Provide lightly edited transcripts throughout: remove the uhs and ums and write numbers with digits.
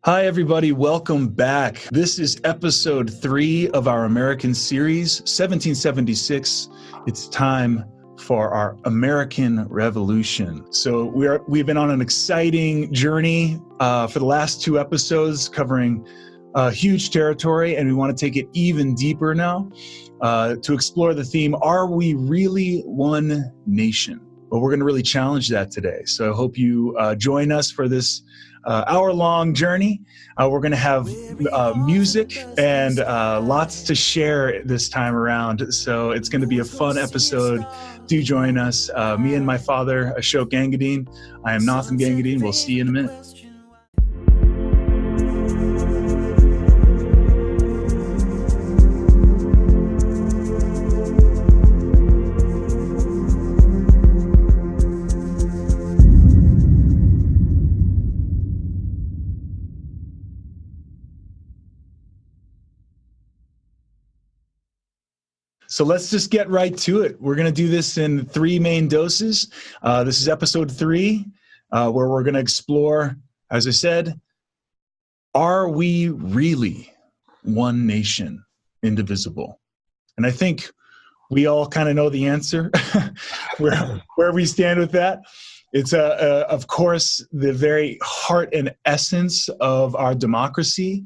Hi, everybody. Welcome back. This is episode 3 of our American series, 1776. It's time for our American Revolution. So we've been on an exciting journey for the last 2 episodes covering a huge territory, and we want to take it even deeper now to explore the theme, are we really one nation? Well, we're going to really challenge that today. So I hope you join us for this hour-long journey. We're going to have music and lots to share this time around. So it's going to be a fun episode. Do join us. Me and my father, Ashok Gangadine. I am Nathan Gangadine. We'll see you in a minute. So let's just get right to it. We're going to do this in 3 main doses. This is episode 3, where we're going to explore, as I said, are we really one nation, indivisible? And I think we all kind of know the answer, where we stand with that. It's, of course, the very heart and essence of our democracy,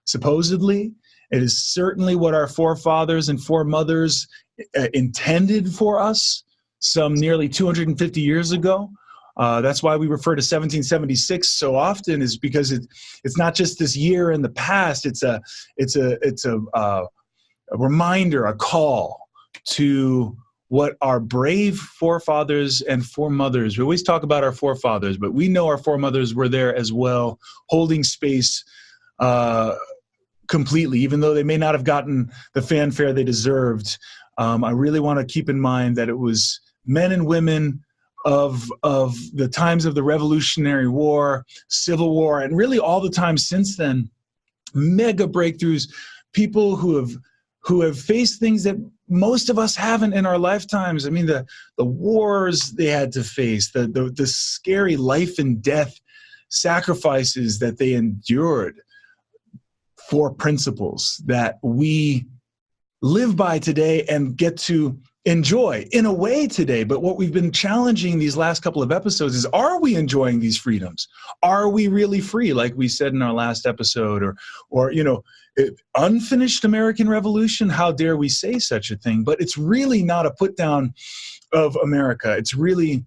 supposedly. It is certainly what our forefathers and foremothers intended for us some nearly 250 years ago. That's why we refer to 1776 so often, is because it's not just this year in the past. It's a reminder, a call to what our brave forefathers and foremothers. We always talk about our forefathers, but we know our foremothers were there as well, holding space completely, even though they may not have gotten the fanfare they deserved. I really want to keep in mind that it was men and women of the times of the Revolutionary War, Civil War, and really all the time since then, mega breakthroughs, people who have faced things that most of us haven't in our lifetimes. I mean, the wars they had to face, the scary life and death sacrifices that they endured for principles that we live by today and get to enjoy in a way today. But what we've been challenging these last couple of episodes is, are we enjoying these freedoms? Are we really free, like we said in our last episode? Or unfinished American Revolution, how dare we say such a thing? But it's really not a put down of America. It's really,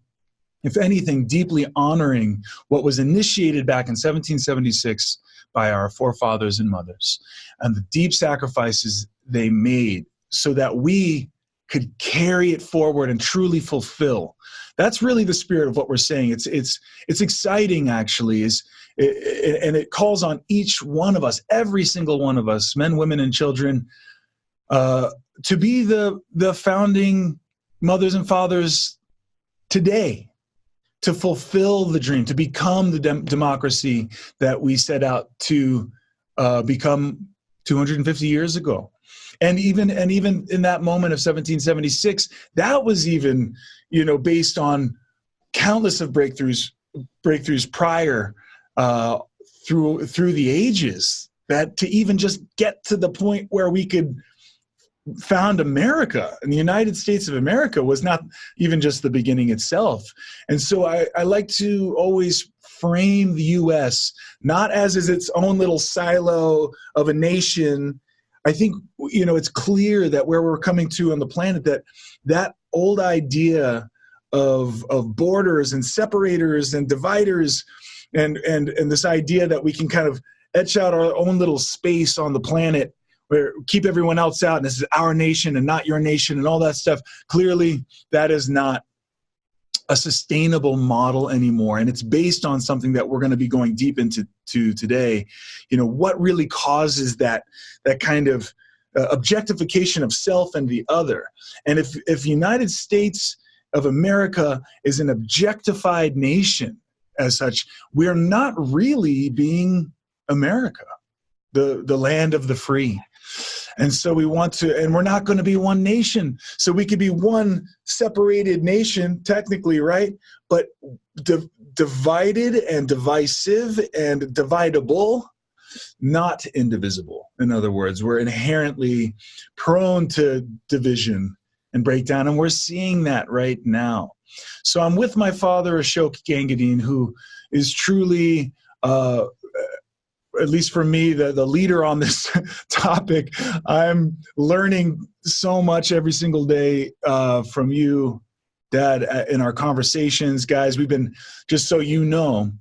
if anything, deeply honoring what was initiated back in 1776 by our forefathers and mothers, and the deep sacrifices they made so that we could carry it forward and truly fulfill. That's really the spirit of what we're saying. It's exciting, actually, and it calls on each one of us, every single one of us, men, women, and children, to be the founding mothers and fathers today, to fulfill the dream, to become the democracy that we set out to become 250 years ago. And even in that moment of 1776, that was even, based on countless of breakthroughs prior through the ages, that to even just get to the point where we could found America, and the United States of America was not even just the beginning itself. And so I like to always frame the U.S. not as its own little silo of a nation. I think, it's clear that where we're coming to on the planet, that old idea of borders and separators and dividers and this idea that we can kind of etch out our own little space on the planet, where keep everyone else out, and this is our nation and not your nation and all that stuff. Clearly, that is not a sustainable model anymore. And it's based on something that we're going to be going deep into today. What really causes that kind of objectification of self and the other? And if the United States of America is an objectified nation as such, we're not really being America, the land of the free. And so we want to, and we're not going to be one nation. So we could be one separated nation, technically, right? But divided and divisive and dividable not indivisible. In other words, we're inherently prone to division and breakdown, and we're seeing that right now. So I'm with my father, Ashok Gangadine, who is truly, at least for me, the leader on this topic. I'm learning so much every single day from you, Dad, in our conversations. Guys, we've been, just so you know,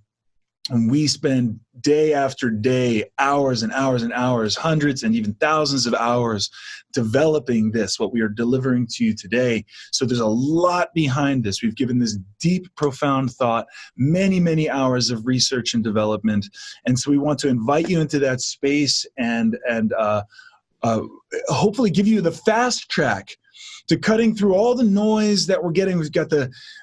and we spend day after day, hours and hours and hours, hundreds and even thousands of hours developing this, what we are delivering to you today. So there's a lot behind this. We've given this deep, profound thought, many, many hours of research and development. And so we want to invite you into that space and hopefully give you the fast track to cutting through all the noise that we're getting. We've got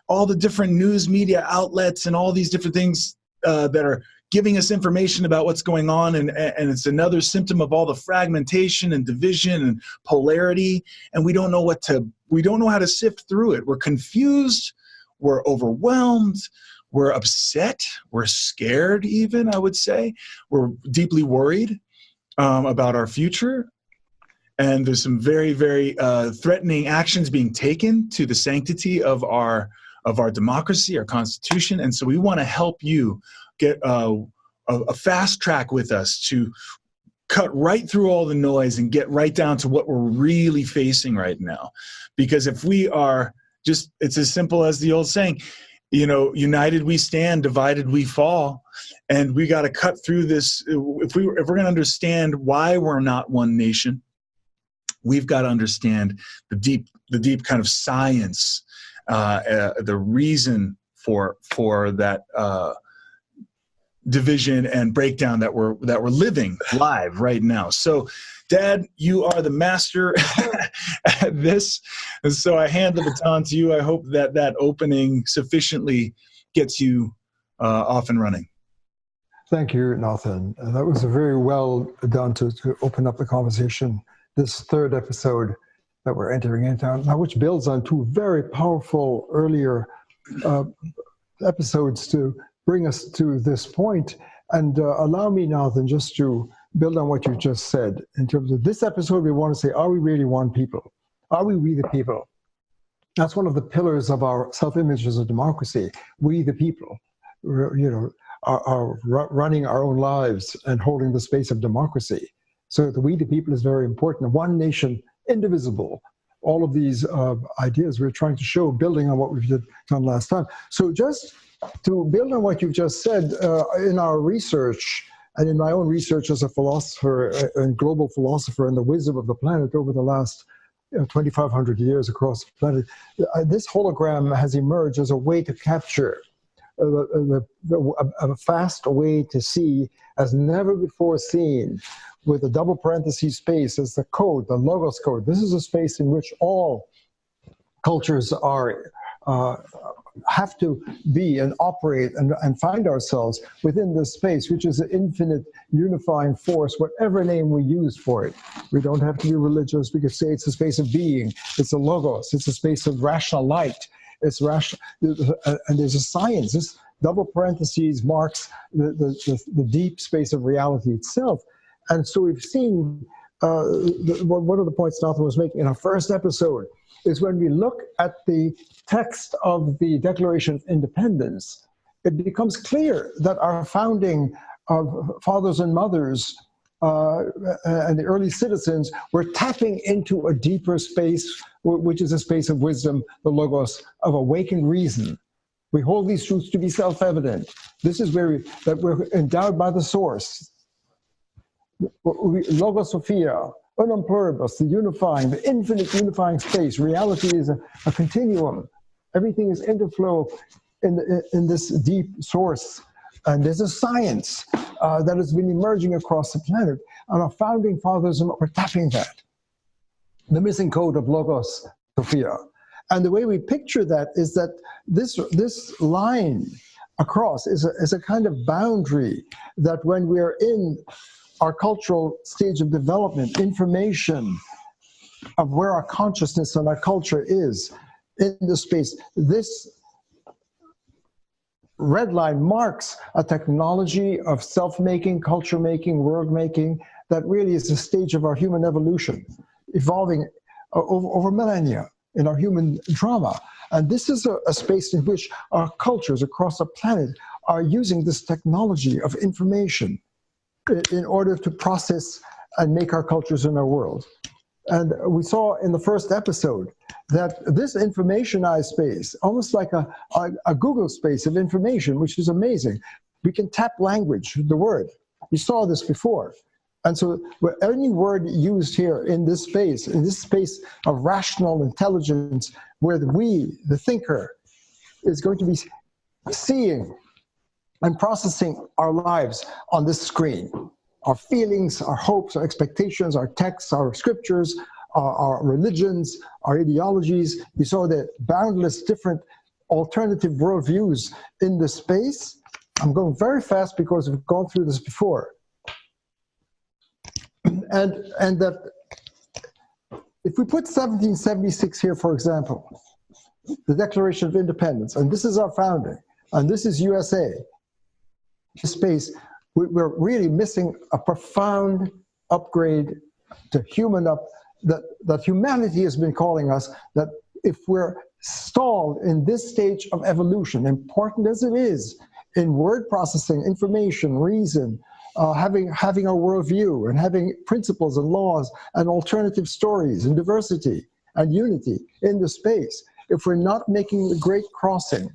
all the different news media outlets and all these different things that are giving us information about what's going on, and it's another symptom of all the fragmentation and division and polarity, and we don't know how to sift through it. We're confused, we're overwhelmed, we're upset, we're scared even, I would say. We're deeply worried about our future, and there's some very, very threatening actions being taken to the sanctity of our democracy, our Constitution. And so we want to help you get a fast track with us to cut right through all the noise and get right down to what we're really facing right now. Because if we are just, it's as simple as the old saying, united we stand, divided we fall. And we got to cut through this. If we're going to understand why we're not one nation, we've got to understand the deep kind of science, the reason for that division and breakdown that we're living live right now. So, Dad, you are the master at this, and so I hand the baton to you. I hope that opening sufficiently gets you off and running. Thank you, Nathan. That was very well done to open up the conversation. This third episode that we're entering into now, which builds on two very powerful earlier episodes to bring us to this point. And allow me, Nathan, just to build on what you just said. In terms of this episode, we want to say, are we really one people? Are we the people? That's one of the pillars of our self-image as a democracy. We the people, are running our own lives and holding the space of democracy. So the we the people is very important. One nation, indivisible. All of these ideas we're trying to show, building on what we've done last time. So just to build on what you've just said, in our research, and in my own research as a philosopher and global philosopher and the wisdom of the planet over the last 2,500 years across the planet, this hologram has emerged as a way to capture a fast way to see as never before seen, with a double parenthesis space as the code, the logos code. This is a space in which all cultures have to be and operate and find ourselves within this space, which is an infinite unifying force, whatever name we use for it. We don't have to be religious. We could say it's a space of being. It's a logos. It's a space of rational light. It's rational, and there's a science. This double parentheses marks the deep space of reality itself. And so we've seen, one of the points Nathan was making in our first episode is when we look at the text of the Declaration of Independence, it becomes clear that our founding fathers and mothers and the early citizens were tapping into a deeper space, which is a space of wisdom, the logos, of awakened reason. We hold these truths to be self-evident. This is where we're endowed by the source. Logos Sophia, unum pluribus, the unifying, the infinite unifying space. Reality is a continuum. Everything is interflow in this deep source. And there's a science that has been emerging across the planet. And our founding fathers were tapping that. The missing code of Logos Sophia. And the way we picture that is that this line across is a kind of boundary that when we're in our cultural stage of development, information of where our consciousness and our culture is in the space, this red line marks a technology of self-making, culture-making, world-making that really is the stage of our human evolution, evolving over millennia in our human drama. And this is a space in which our cultures across the planet are using this technology of information in order to process and make our cultures in our world. And we saw in the first episode that this informationized space, almost like a Google space of information, which is amazing. We can tap language, the word. We saw this before. And so any word used here in this space of rational intelligence, where the thinker, is going to be seeing and processing our lives on this screen. Our feelings, our hopes, our expectations, our texts, our scriptures, our religions, our ideologies. We saw the boundless different alternative worldviews in this space. I'm going very fast because we've gone through this before. And that if we put 1776 here, for example, the Declaration of Independence, and this is our founding, and this is USA, this space, we're really missing a profound upgrade to human up that humanity has been calling us, that if we're stalled in this stage of evolution, important as it is in word processing, information, reason, having a worldview and having principles and laws and alternative stories and diversity and unity in the space, if we're not making the great crossing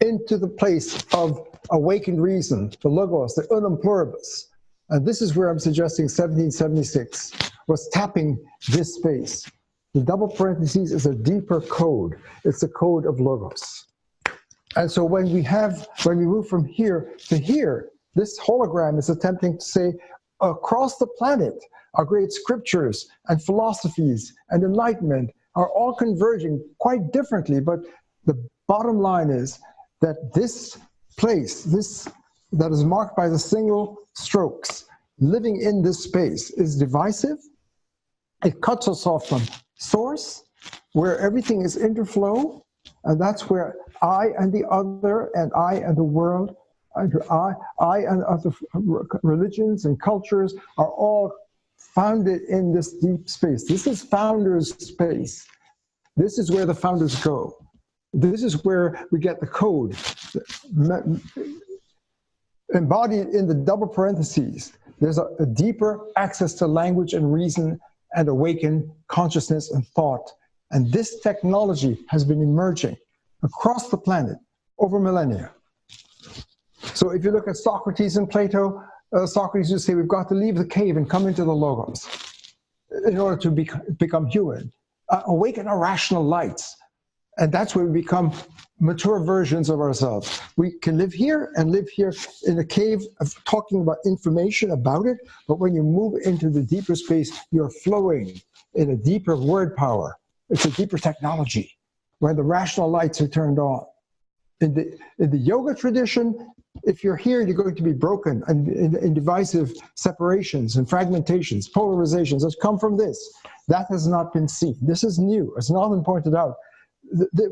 into the place of awakened reason, the logos, the unum pluribus. And this is where I'm suggesting 1776 was tapping this space. The double parentheses is a deeper code. It's the code of logos. And so when we move from here to here, this hologram is attempting to say, across the planet, our great scriptures and philosophies and enlightenment are all converging quite differently, but the bottom line is that this place, this that is marked by the single strokes, living in this space is divisive. It cuts us off from source, where everything is interflow, and that's where I and the other, and I and the world, and I and other religions and cultures are all founded in this deep space. This is founders' space. This is where the founders go. This is where we get the code. Embodied in the double parentheses, there's a deeper access to language and reason and awakened consciousness and thought. And this technology has been emerging across the planet over millennia. So if you look at Socrates and Plato, Socrates would say we've got to leave the cave and come into the logos in order to become human, awaken our rational lights. And that's where we become mature versions of ourselves. We can live here and live here in a cave of talking about information about it, but when you move into the deeper space, you're flowing in a deeper word power. It's a deeper technology where the rational lights are turned on. In the yoga tradition, if you're here, you're going to be broken and in divisive separations and fragmentations, polarizations that come from this. That has not been seen. This is new. It's not been pointed out.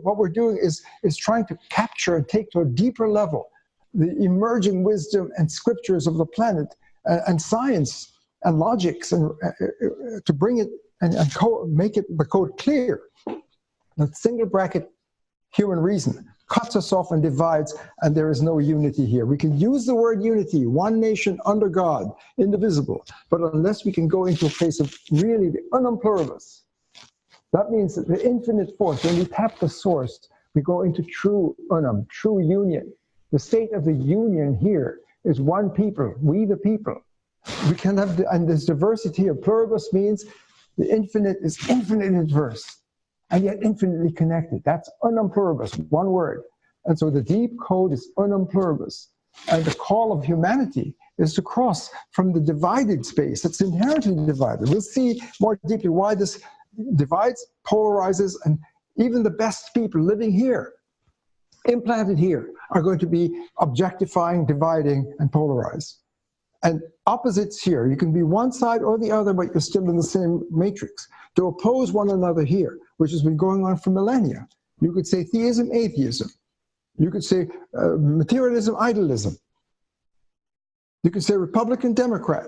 What we're doing is trying to capture and take to a deeper level the emerging wisdom and scriptures of the planet and science and logics, and to bring it and make it the code clear. That single bracket human reason cuts us off and divides, and there is no unity here. We can use the word unity, one nation under God, indivisible, but unless we can go into a place of really the unum pluribus, that means that the infinite force, when we tap the source, we go into true unum, true union. The state of the union here is one people, we the people. We can have, and this diversity of pluribus means the infinite is infinitely diverse and yet infinitely connected. That's unum pluribus, one word. And so the deep code is unum pluribus. And the call of humanity is to cross from the divided space that's inherently divided. We'll see more deeply why this divides, polarizes, and even the best people living here, implanted here, are going to be objectifying, dividing, and polarized. And opposites here, you can be one side or the other, but you're still in the same matrix. To oppose one another here, which has been going on for millennia, You could say theism, atheism. You could say materialism, idealism. You could say Republican, Democrat,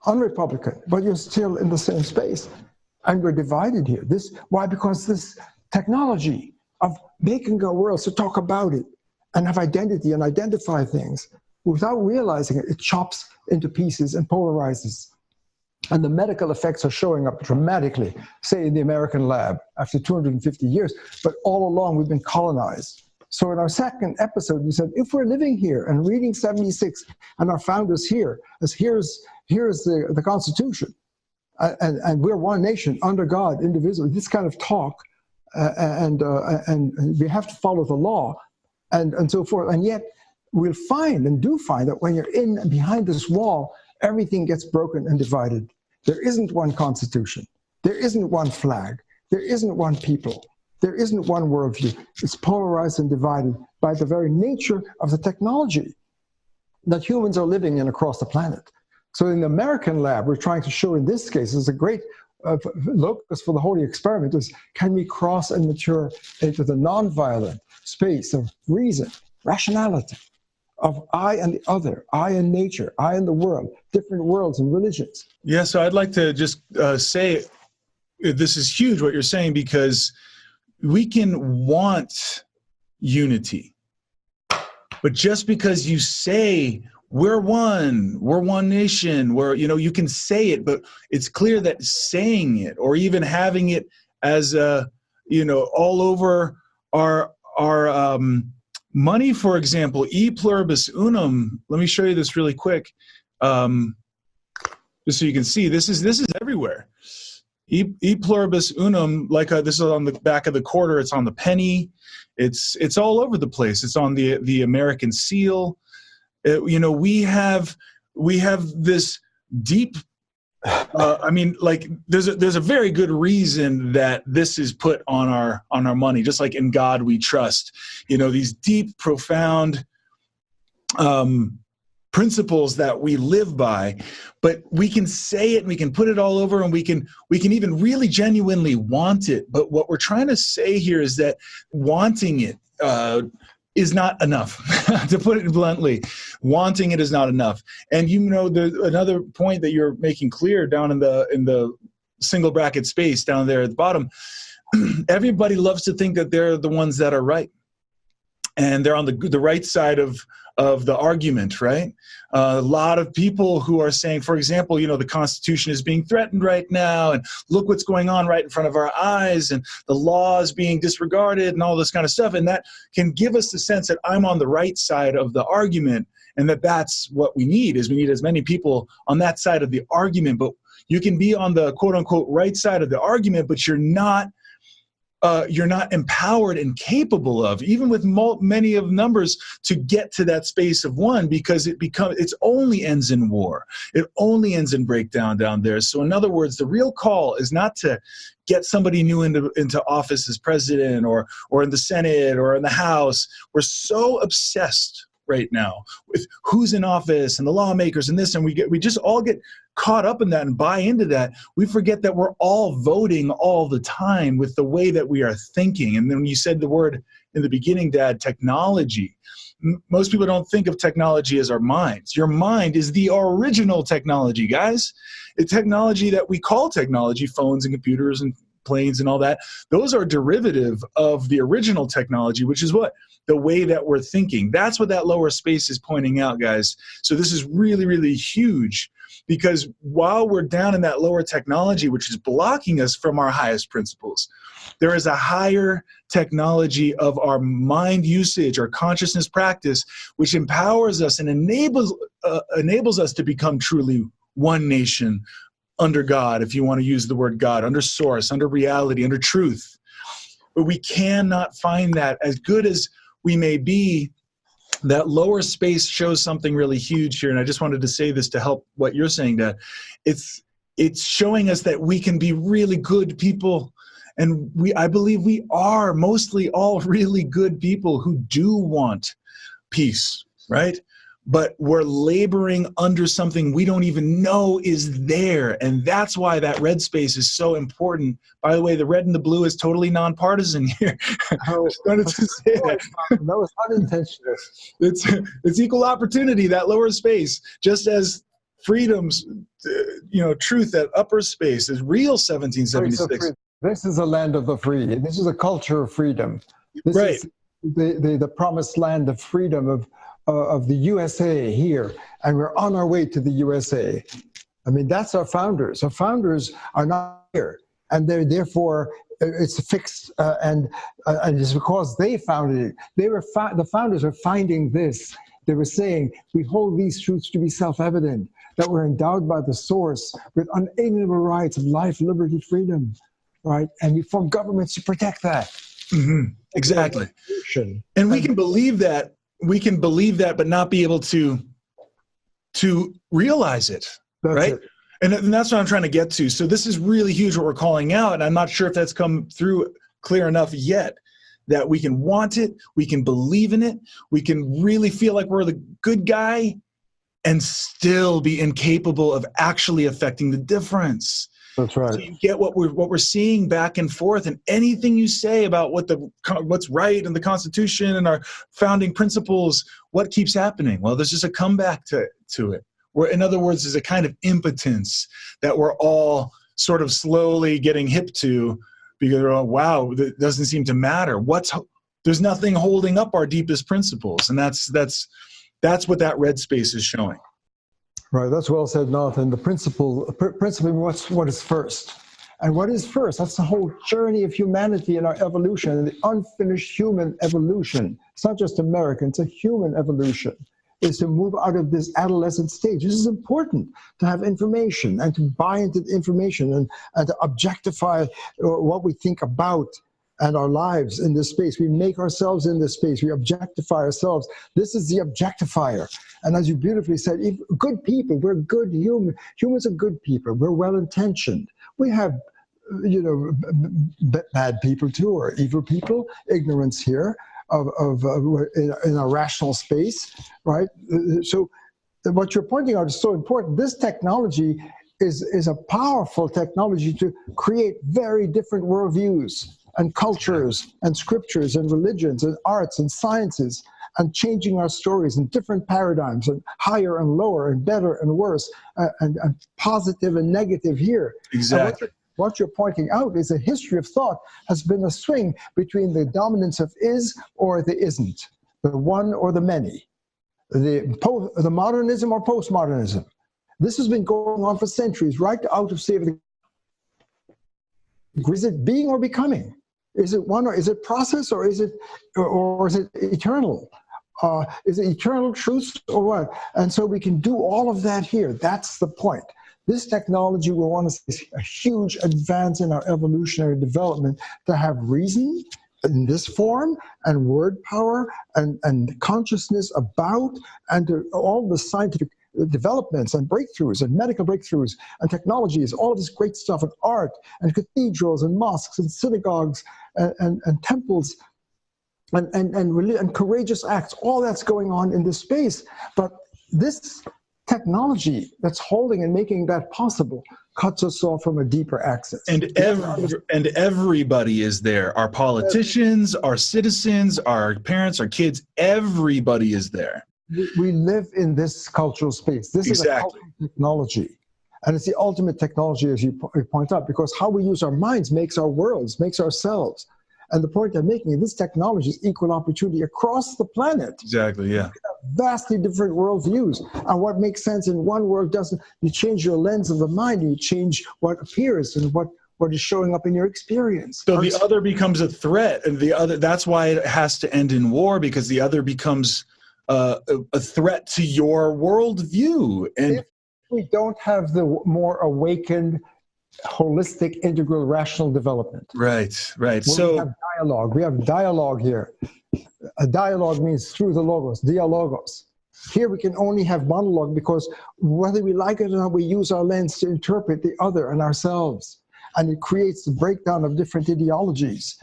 unrepublican, but you're still in the same space. And we're divided here. Why? Because this technology of making our world to talk about it and have identity and identify things, without realizing it, it chops into pieces and polarizes. And the medical effects are showing up dramatically, say in the American lab after 250 years, but all along we've been colonized. So in our second episode, we said, if we're living here and reading 76 and our founders here, as here's the Constitution, and we're one nation under God, indivisible, this kind of talk, and we have to follow the law, and so forth. And yet we'll find and do find that when you're in and behind this wall, everything gets broken and divided. There isn't one constitution. There isn't one flag. There isn't one people. There isn't one worldview. It's polarized and divided by the very nature of the technology that humans are living in across the planet. So in the American lab, we're trying to show in this case, is a great locus for the holy experiment is, can we cross and mature into the nonviolent space of reason, rationality, of I and the other, I and nature, I and the world, different worlds and religions. Yeah, so I'd like to just say this is huge what you're saying, because we can want unity, but just because you say we're one nation, you can say it, but it's clear that saying it or even having it as all over our money, for example, e pluribus unum. Let me show you this really quick, just so you can see. This is everywhere. E pluribus unum, this is on the back of the quarter. It's on the penny. It's all over the place. It's on the American seal. We have this deep. There's a very good reason that this is put on our money, just like in God we trust. These deep, profound principles that we live by, but we can say it and we can put it all over, and we can even really genuinely want it. But what we're trying to say here is that wanting it is not enough. To put it bluntly, wanting it is not enough. And another point that you're making clear down in the single bracket space down there at the bottom, everybody loves to think that they're the ones that are right, and they're on the right side of the argument, right? A lot of people who are saying, for example, the Constitution is being threatened right now, and look what's going on right in front of our eyes, and the law is being disregarded and all this kind of stuff. And that can give us the sense that I'm on the right side of the argument, and that's what we need as many people on that side of the argument. But you can be on the quote unquote right side of the argument, but you're not empowered and capable of, even with many of numbers, to get to that space of one, because it only ends in war. It only ends in breakdown down there. So in other words, the real call is not to get somebody new into office as president or in the Senate or in the House. We're so obsessed right now with who's in office and the lawmakers and this, and we just all get caught up in that and buy into that. We forget that we're all voting all the time with the way that we are thinking. And then when you said the word in the beginning, Dad, technology, most people don't think of technology as our minds. Your mind is the original technology, guys. The technology that we call technology, phones and computers and planes and all that, those are derivative of the original technology, which is what? The way that we're thinking. That's what that lower space is pointing out, guys. So this is really, really huge, because while we're down in that lower technology, which is blocking us from our highest principles, there is a higher technology of our mind usage, our consciousness practice, which empowers us and enables us to become truly one nation under God, if you want to use the word God, under source, under reality, under truth. But we cannot find that. As good as we may be, that lower space shows something really huge here. And I just wanted to say this to help what you're saying, Dad. It's showing us that we can be really good people. And I believe we are mostly all really good people who do want peace, right? but we're laboring under something we don't even know is there. And that's why that red space is so important. By the way, the red and the blue is totally nonpartisan here. Oh, Just wanted to say that. that was unintentional. It's equal opportunity, that lower space, just as freedom's, truth, that upper space is real 1776. This is a land of the free. This is a culture of freedom. This Right. is the promised land of freedom of the USA here, and we're on our way to the USA. I mean, that's our founders. Our founders are not here, and they're therefore it's fixed, and it's because they founded it. The founders are finding this. They were saying, we hold these truths to be self-evident, that we're endowed by the source with unalienable rights of life, liberty, freedom, right? And we form governments to protect that. Mm-hmm. Exactly. And we can believe that. We can believe that, but not be able to realize it, right? It. And that's what I'm trying to get to. So this is really huge what we're calling out, and I'm not sure if that's come through clear enough yet, that we can want it, we can believe in it, we can really feel like we're the good guy and still be incapable of actually affecting the difference. That's right. So you get what we're seeing back and forth, and anything you say about what's right in the Constitution and our founding principles, what keeps happening? Well, there's just a comeback to it. Where, in other words, there's a kind of impotence that we're all sort of slowly getting hip to, because, oh, wow, that doesn't seem to matter. There's nothing holding up our deepest principles, and that's what that red space is showing. Right, that's well said, Nathan. The principle, what is first? And what is first? That's the whole journey of humanity and our evolution, and the unfinished human evolution. It's not just American, it's a human evolution, is to move out of this adolescent stage. This is important, to have information and to buy into the information and to objectify what we think about and our lives in this space. We make ourselves in this space. We objectify ourselves. This is the objectifier. And as you beautifully said, good people, we're good humans are good people. We're well-intentioned. We have, bad people too, or evil people, ignorance here in a rational space, right? So what you're pointing out is so important. This technology is a powerful technology to create very different worldviews and cultures and scriptures and religions and arts and sciences, and changing our stories in different paradigms, and higher and lower and better and worse, and positive and negative here. Exactly. What you're pointing out is a history of thought has been a swing between the dominance of is or the isn't, the one or the many, the modernism or postmodernism. This has been going on for centuries, right out of, say, is it being or becoming? Is it one, or is it process, or is it eternal? Is it eternal truths or what? And so we can do all of that here. That's the point. This technology, we want to see a huge advance in our evolutionary development to have reason in this form, and word power, and consciousness about, and to all the scientific developments and breakthroughs and medical breakthroughs and technologies, all of this great stuff, and art and cathedrals and mosques and synagogues and temples and courageous acts, all that's going on in this space. But this technology that's holding and making that possible cuts us off from a deeper access. And everybody is there. Our politicians, our citizens, our parents, our kids, everybody is there. We live in this cultural space. This is a cultural technology. And it's the ultimate technology, as you point out, because how we use our minds makes our worlds, makes ourselves. And the point I'm making is this technology is equal opportunity across the planet. Exactly, yeah. Vastly different worldviews. And what makes sense in one world doesn't. You change your lens of the mind, you change what appears and what is showing up in your experience. So the other becomes a threat, and that's why it has to end in war, because the other becomes a threat to your worldview. And if we don't have the more awakened, holistic, integral, rational development. Right. So we have dialogue. We have dialogue here. A dialogue means through the logos, dialogos. Here we can only have monologue, because whether we like it or not, we use our lens to interpret the other and ourselves. And it creates the breakdown of different ideologies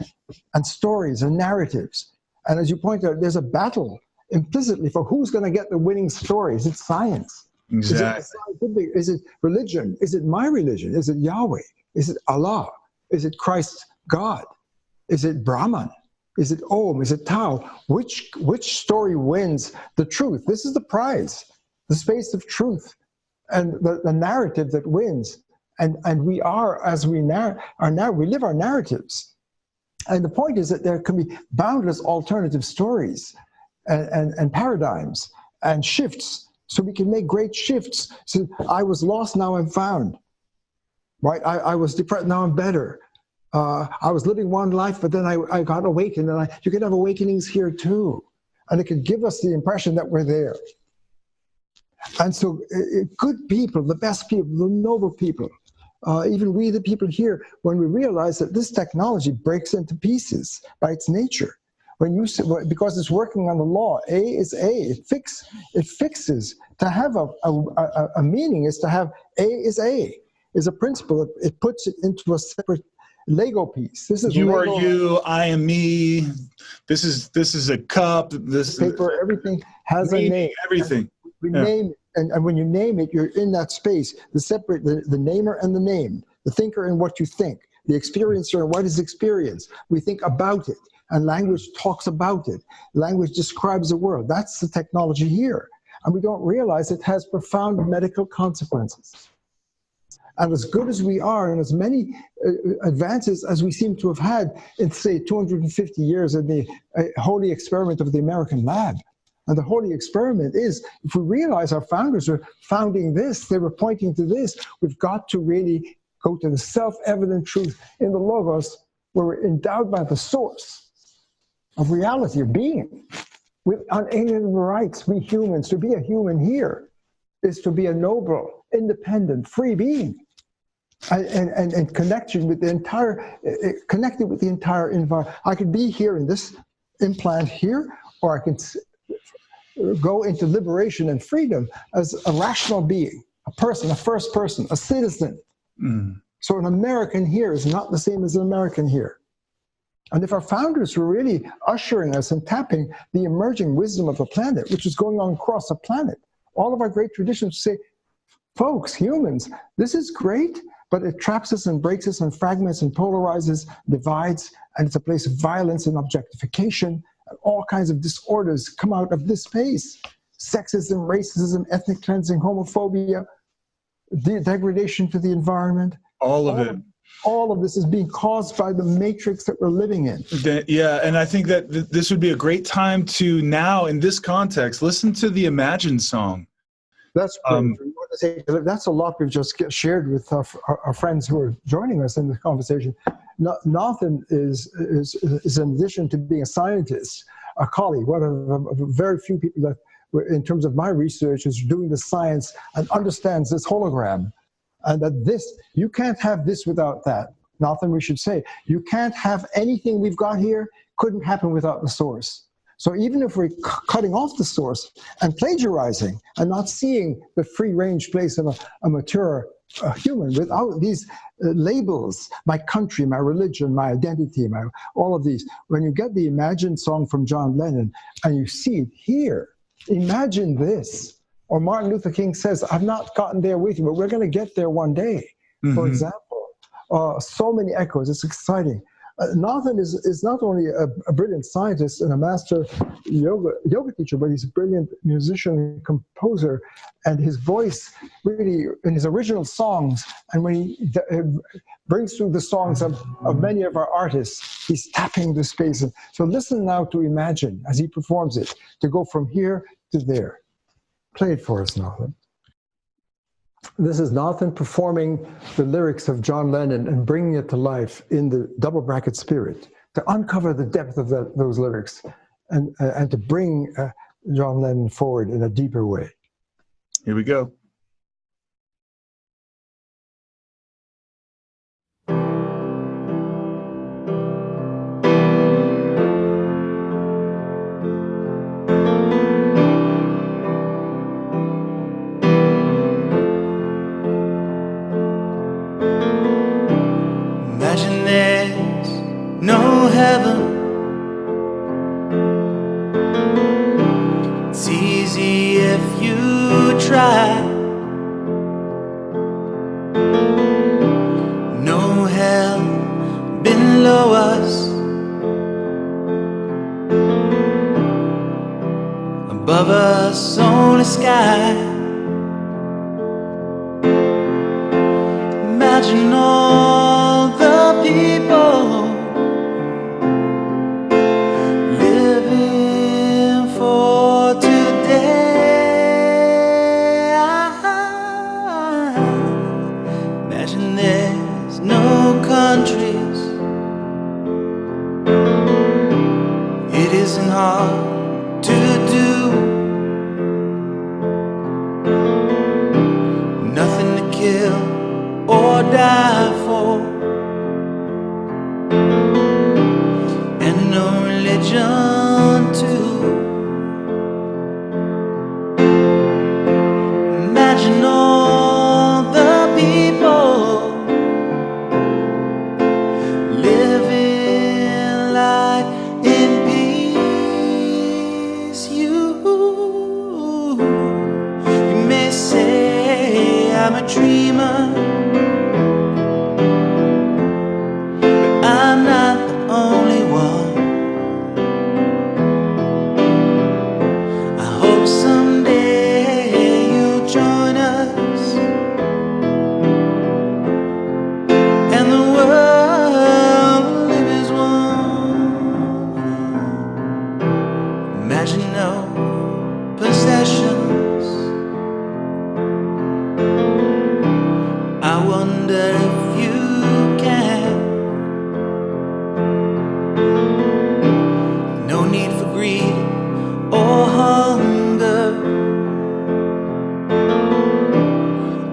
and stories and narratives. And as you point out, there's a battle implicitly for who's going to get the winning story. Is it science? Exactly. Is it scientific? Is it religion? Is it my religion? Is it Yahweh? Is it Allah? Is it Christ God? Is it Brahman? Is it Om? Is it Tao? Which story wins the truth? This is the prize, the space of truth, and the narrative that wins. And we are, as we we live our narratives. And the point is that there can be boundless alternative stories and paradigms and shifts. So we can make great shifts. So I was lost, now I'm found. Right? I was depressed, now I'm better. I was living one life, but then I got awakened. And you can have awakenings here too. And it can give us the impression that we're there. And so good people, the best people, the noble people, even we the people here, when we realize that this technology breaks into pieces by its nature, because it's working on the law, A is A, it fixes. To have a meaning is to have A is a principle. It puts it into a separate Lego piece. This is you Lego. are you, I am me. This is a cup. This paper, everything has a name. Everything. We name, and when you name it, you're in that space. The namer and the named, the thinker and what you think, the experiencer and what is experienced. We think about it, and language talks about it. Language describes the world. That's the technology here. And we don't realize it has profound medical consequences. And as good as we are, and as many advances as we seem to have had in, say, 250 years in the holy experiment of the American lab. And the holy experiment is, if we realize our founders were founding this, they were pointing to this, we've got to really go to the self-evident truth in the Logos, where we're endowed by the source of reality, of being, with unalienable rights. We humans, to be a human here is to be a noble, independent, free being. And connection with the entire, connected with the entire environment. I could be here in this implant here, or I can go into liberation and freedom as a rational being, a person, a first person, a citizen. So an American here is not the same as an American here. And if our founders were really ushering us and tapping the emerging wisdom of the planet, which is going on across the planet, all of our great traditions say, folks, humans, this is great, but it traps us and breaks us and fragments and polarizes, divides, and it's a place of violence and objectification. And all kinds of disorders come out of this space. Sexism, racism, ethnic cleansing, homophobia, degradation to the environment. All of it. All of this is being caused by the matrix that we're living in. Yeah, and I think that this would be a great time to now, in this context, listen to the Imagine song. That's great. That's a lot we've just shared with our friends who are joining us in the conversation. Nathan is in addition to being a scientist, a colleague, one of very few people that, in terms of my research, is doing the science and understands this hologram. And that you can't have this without that. Nathan, we should say, you can't have anything we've got here, couldn't happen without the source. So even if we're cutting off the source and plagiarizing and not seeing the free-range place of a mature human without these labels, my country, my religion, my identity, all of these, when you get the Imagine song from John Lennon and you see it here, imagine this. Or Martin Luther King says, I've not gotten there with you, but we're going to get there one day, for example. So many echoes, it's exciting. Nathan is not only a brilliant scientist and a master yoga teacher, but he's a brilliant musician and composer. And his voice really, in his original songs, and when he brings through the songs of many of our artists, he's tapping the space. So listen now to Imagine as he performs it, to go from here to there. Play it for us, Nathan. This is Nathan performing the lyrics of John Lennon and bringing it to life in the double bracket spirit, to uncover the depth of those lyrics and to bring John Lennon forward in a deeper way. Here we go. No heaven, only if you try. No hell below us, above us only sky. Imagine all the people living for today. Imagine there's no countries. It isn't hard to do. Nothing to kill or die for, and no religion too. Imagine all the people living life in peace. You may say I'm a dreamer, but I'm not the only one. I hope someday you'll join us, and the world will live as one. Imagine no possessions. I wonder if you can. No need for greed or hunger.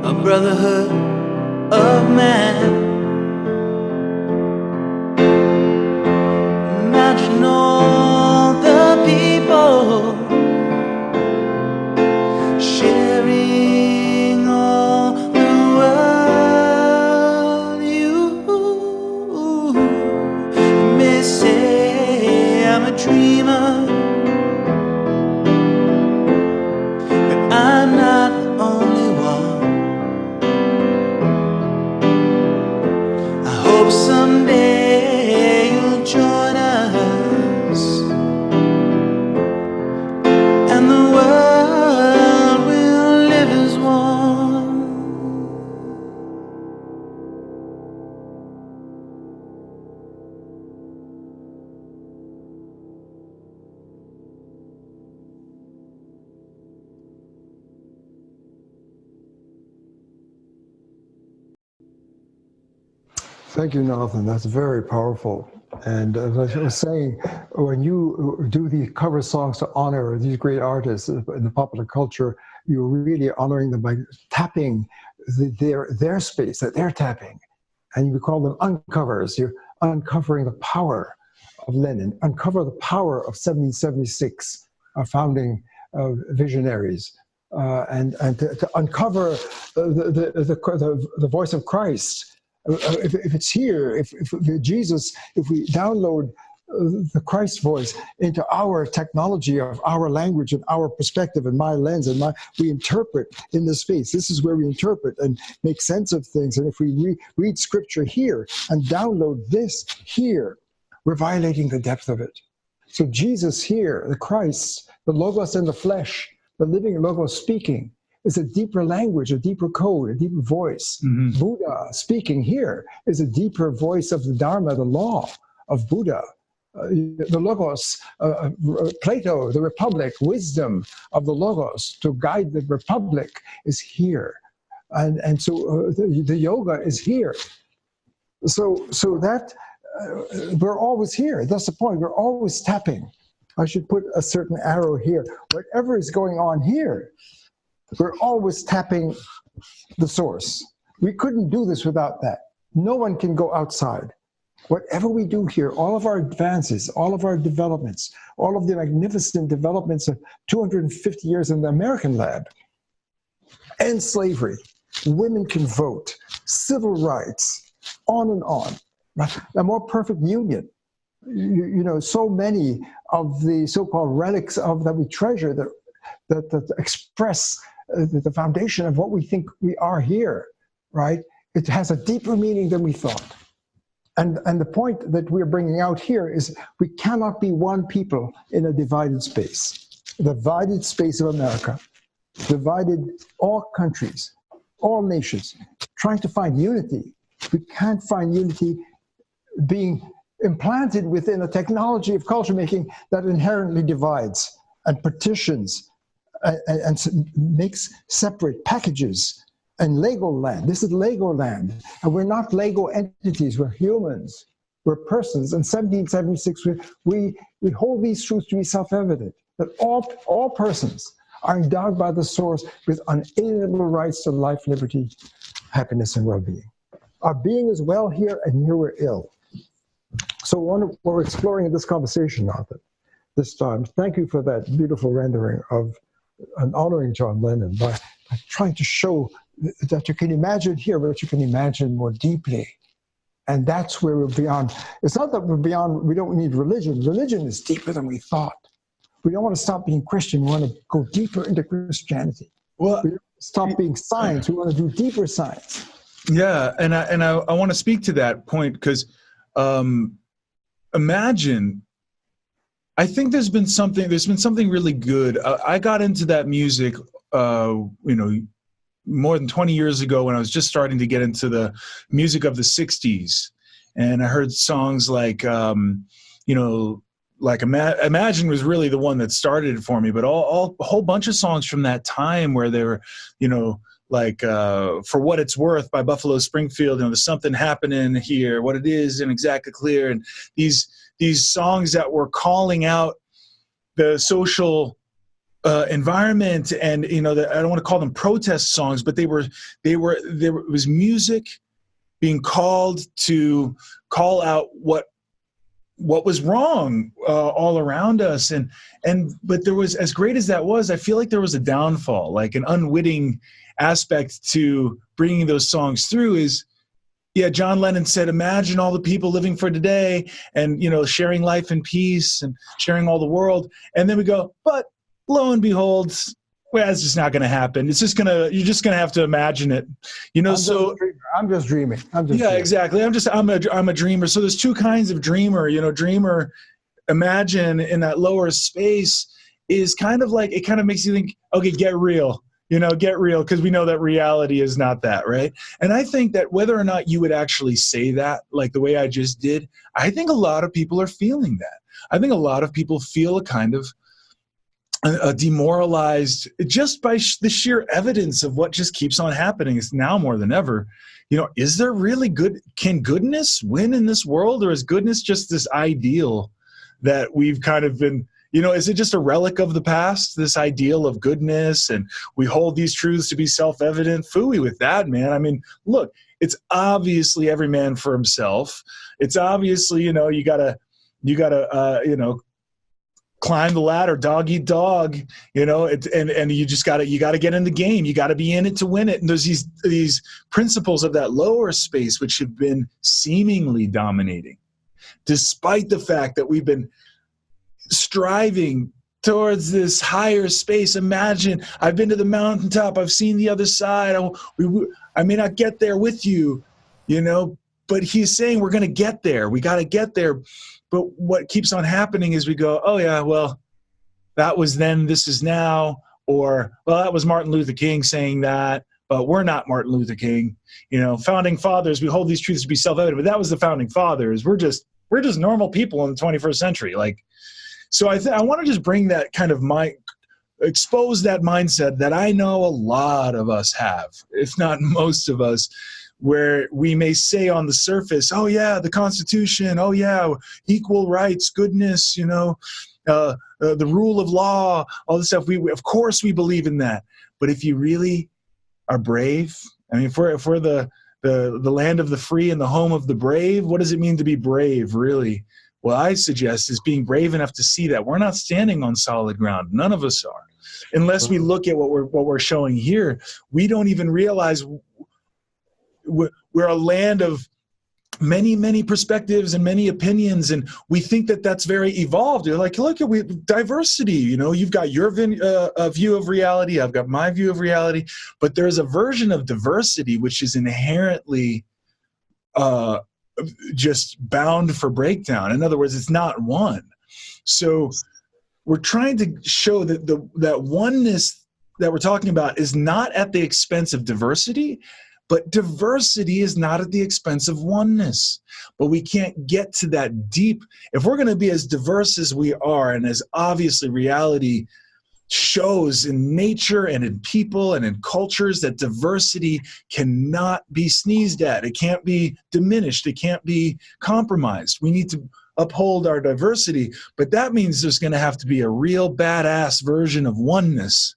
A brotherhood of man. Imagine all the people sharing all the world. You may say I'm a dreamer, but I'm not the only one. I hope someday you'll join us, and the world will live as one. Thank you, Nathan. That's very powerful. And as I was saying, when you do the cover songs to honor these great artists in the popular culture, you're really honoring them by tapping their space that they're tapping. And you call them uncovers. You're uncovering the power of Lennon, uncover the power of 1776, our founding visionaries, and to uncover the voice of Christ. If it's here, if Jesus, if we download the Christ voice into our technology of our language and our perspective and my lens and we interpret in this space. This is where we interpret and make sense of things. And if we read scripture here and download this here, we're violating the depth of it. So Jesus here, the Christ, the Logos in the flesh, the living Logos speaking, is a deeper language, a deeper code, a deeper voice. Mm-hmm. Buddha speaking here is a deeper voice of the Dharma, the law of Buddha. The Logos, Plato, the Republic, wisdom of the Logos to guide the Republic is here. And so the yoga is here. So that we're always here. That's the point. We're always tapping. I should put a certain arrow here. Whatever is going on here, we're always tapping the source. We couldn't do this without that. No one can go outside. Whatever we do here, all of our advances, all of our developments, all of the magnificent developments of 250 years in the American lab, end slavery, women can vote, civil rights, on and on. A more perfect union. You know, so many of the so-called relics of that we treasure, that express the foundation of what we think we are here, right? It has a deeper meaning than we thought. And the point that we're bringing out here is we cannot be one people in a divided space. The divided space of America, divided all countries, all nations, trying to find unity. We can't find unity being implanted within a technology of culture making that inherently divides and partitions and makes separate packages and Lego land. This is Lego land. And we're not Lego entities, we're humans, we're persons. In 1776, we hold these truths to be self-evident, that all persons are endowed by the source with unalienable rights to life, liberty, happiness, and well-being. Our being is well here, and here we're ill. So what we're exploring in this conversation, Arthur, this time, thank you for that beautiful rendering of honoring John Lennon by trying to show that you can imagine here what you can imagine more deeply. And that's where we're beyond. It's not that we're beyond, we don't need religion. Religion is deeper than we thought. We don't want to stop being Christian. We want to go deeper into Christianity. Well, we don't stop being science. We want to do deeper science. Yeah, and I want to speak to that point because imagine, I think there's been something really good. I got into that music, more than 20 years ago when I was just starting to get into the music of the 60s. And I heard songs like, like Imagine was really the one that started it for me, but a whole bunch of songs from that time where they were, like For What It's Worth by Buffalo Springfield, there's something happening here, what it is and exactly clear. And these songs that were calling out the social environment, and I don't want to call them protest songs, but there was music being called to call out what was wrong all around us, but there was, as great as that was, I feel like there was a downfall, like an unwitting aspect to bringing those songs through. Is John Lennon said, imagine all the people living for today and sharing life in peace and sharing all the world, and then we go, but lo and behold, well, it's just not going to happen. You're just going to have to imagine it, I'm just dreaming. Exactly. I'm a dreamer. So there's two kinds of dreamer. Dreamer, imagine in that lower space is kind of like, it kind of makes you think, okay, get real. Get real, because we know that reality is not that, right? And I think that whether or not you would actually say that, like the way I just did, I think a lot of people are feeling that. I think a lot of people feel a kind of demoralized just by the sheer evidence of what just keeps on happening. It's now more than ever. Is there really can goodness win in this world, or is goodness just this ideal that we've kind of been, is it just a relic of the past, this ideal of goodness, and we hold these truths to be self-evident? Phooey with that, man. I mean, look, it's obviously every man for himself. It's obviously, you gotta climb the ladder, dog eat dog, and you just gotta get in the game. You gotta be in it to win it. And there's these principles of that lower space which have been seemingly dominating, despite the fact that we've been striving towards this higher space. Imagine, I've been to the mountaintop, I've seen the other side. I may not get there with you, but he's saying we're gonna get there. We gotta get there. But what keeps on happening is we go, oh yeah, well, that was then, this is now, or, well, that was Martin Luther King saying that, but we're not Martin Luther King. Founding fathers, we hold these truths to be self-evident, but that was the founding fathers. We're just normal people in the 21st century. So I want to just bring that kind of expose that mindset that I know a lot of us have, if not most of us, where we may say on the surface, oh yeah, the Constitution, oh yeah, equal rights, goodness, the rule of law, all this stuff. Of course we believe in that. But if you really are brave, I mean, if we're the land of the free and the home of the brave, what does it mean to be brave, really? What I suggest is being brave enough to see that we're not standing on solid ground. None of us are. Unless we look at what we're showing here, we don't even realize we're a land of many perspectives and many opinions, and we think that that's very evolved. You're like, look at diversity. You know, you've got your view of reality, I've got my view of reality, but there's a version of diversity which is inherently just bound for breakdown. In other words, it's not one. So we're trying to show that that oneness that we're talking about is not at the expense of diversity, but diversity is not at the expense of oneness. But we can't get to that deep. If we're going to be as diverse as we are, and as obviously reality shows in nature and in people and in cultures, that diversity cannot be sneezed at. It can't be diminished. It can't be compromised. We need to uphold our diversity, but that means there's going to have to be a real badass version of oneness.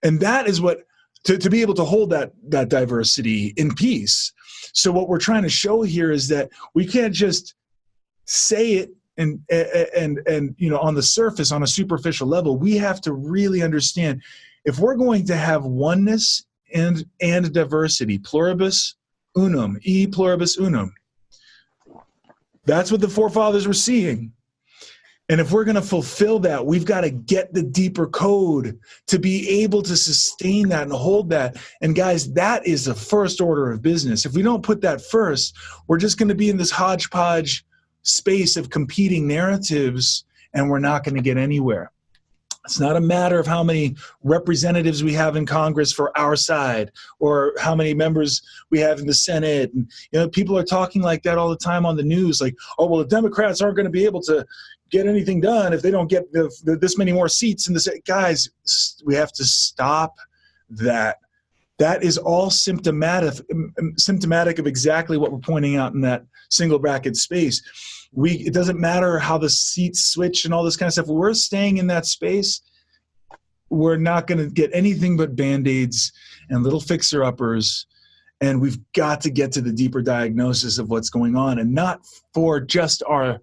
And that is what, to be able to hold that diversity in peace. So what we're trying to show here is that we can't just say it and you know, on the surface, on a superficial level. We have to really understand, if we're going to have oneness and diversity, pluribus unum, e pluribus unum, that's what the forefathers were seeing. And if we're going to fulfill that, we've got to get the deeper code to be able to sustain that and hold that. And guys, that is the first order of business. If we don't put that first, we're just going to be in this hodgepodge space of competing narratives, and we're not going to get anywhere. It's not a matter of how many representatives we have in Congress for our side, or how many members we have in the Senate. And, you know, people are talking like that all the time on the news, like, oh, well, the Democrats aren't going to be able to get anything done if they don't get this many more seats in the Senate. Guys, we have to stop that. That is all symptomatic of exactly what we're pointing out in that single bracket space. It doesn't matter how the seats switch and all this kind of stuff. We're staying in that space. We're not going to get anything but Band-Aids and little fixer-uppers. And we've got to get to the deeper diagnosis of what's going on, and not for just our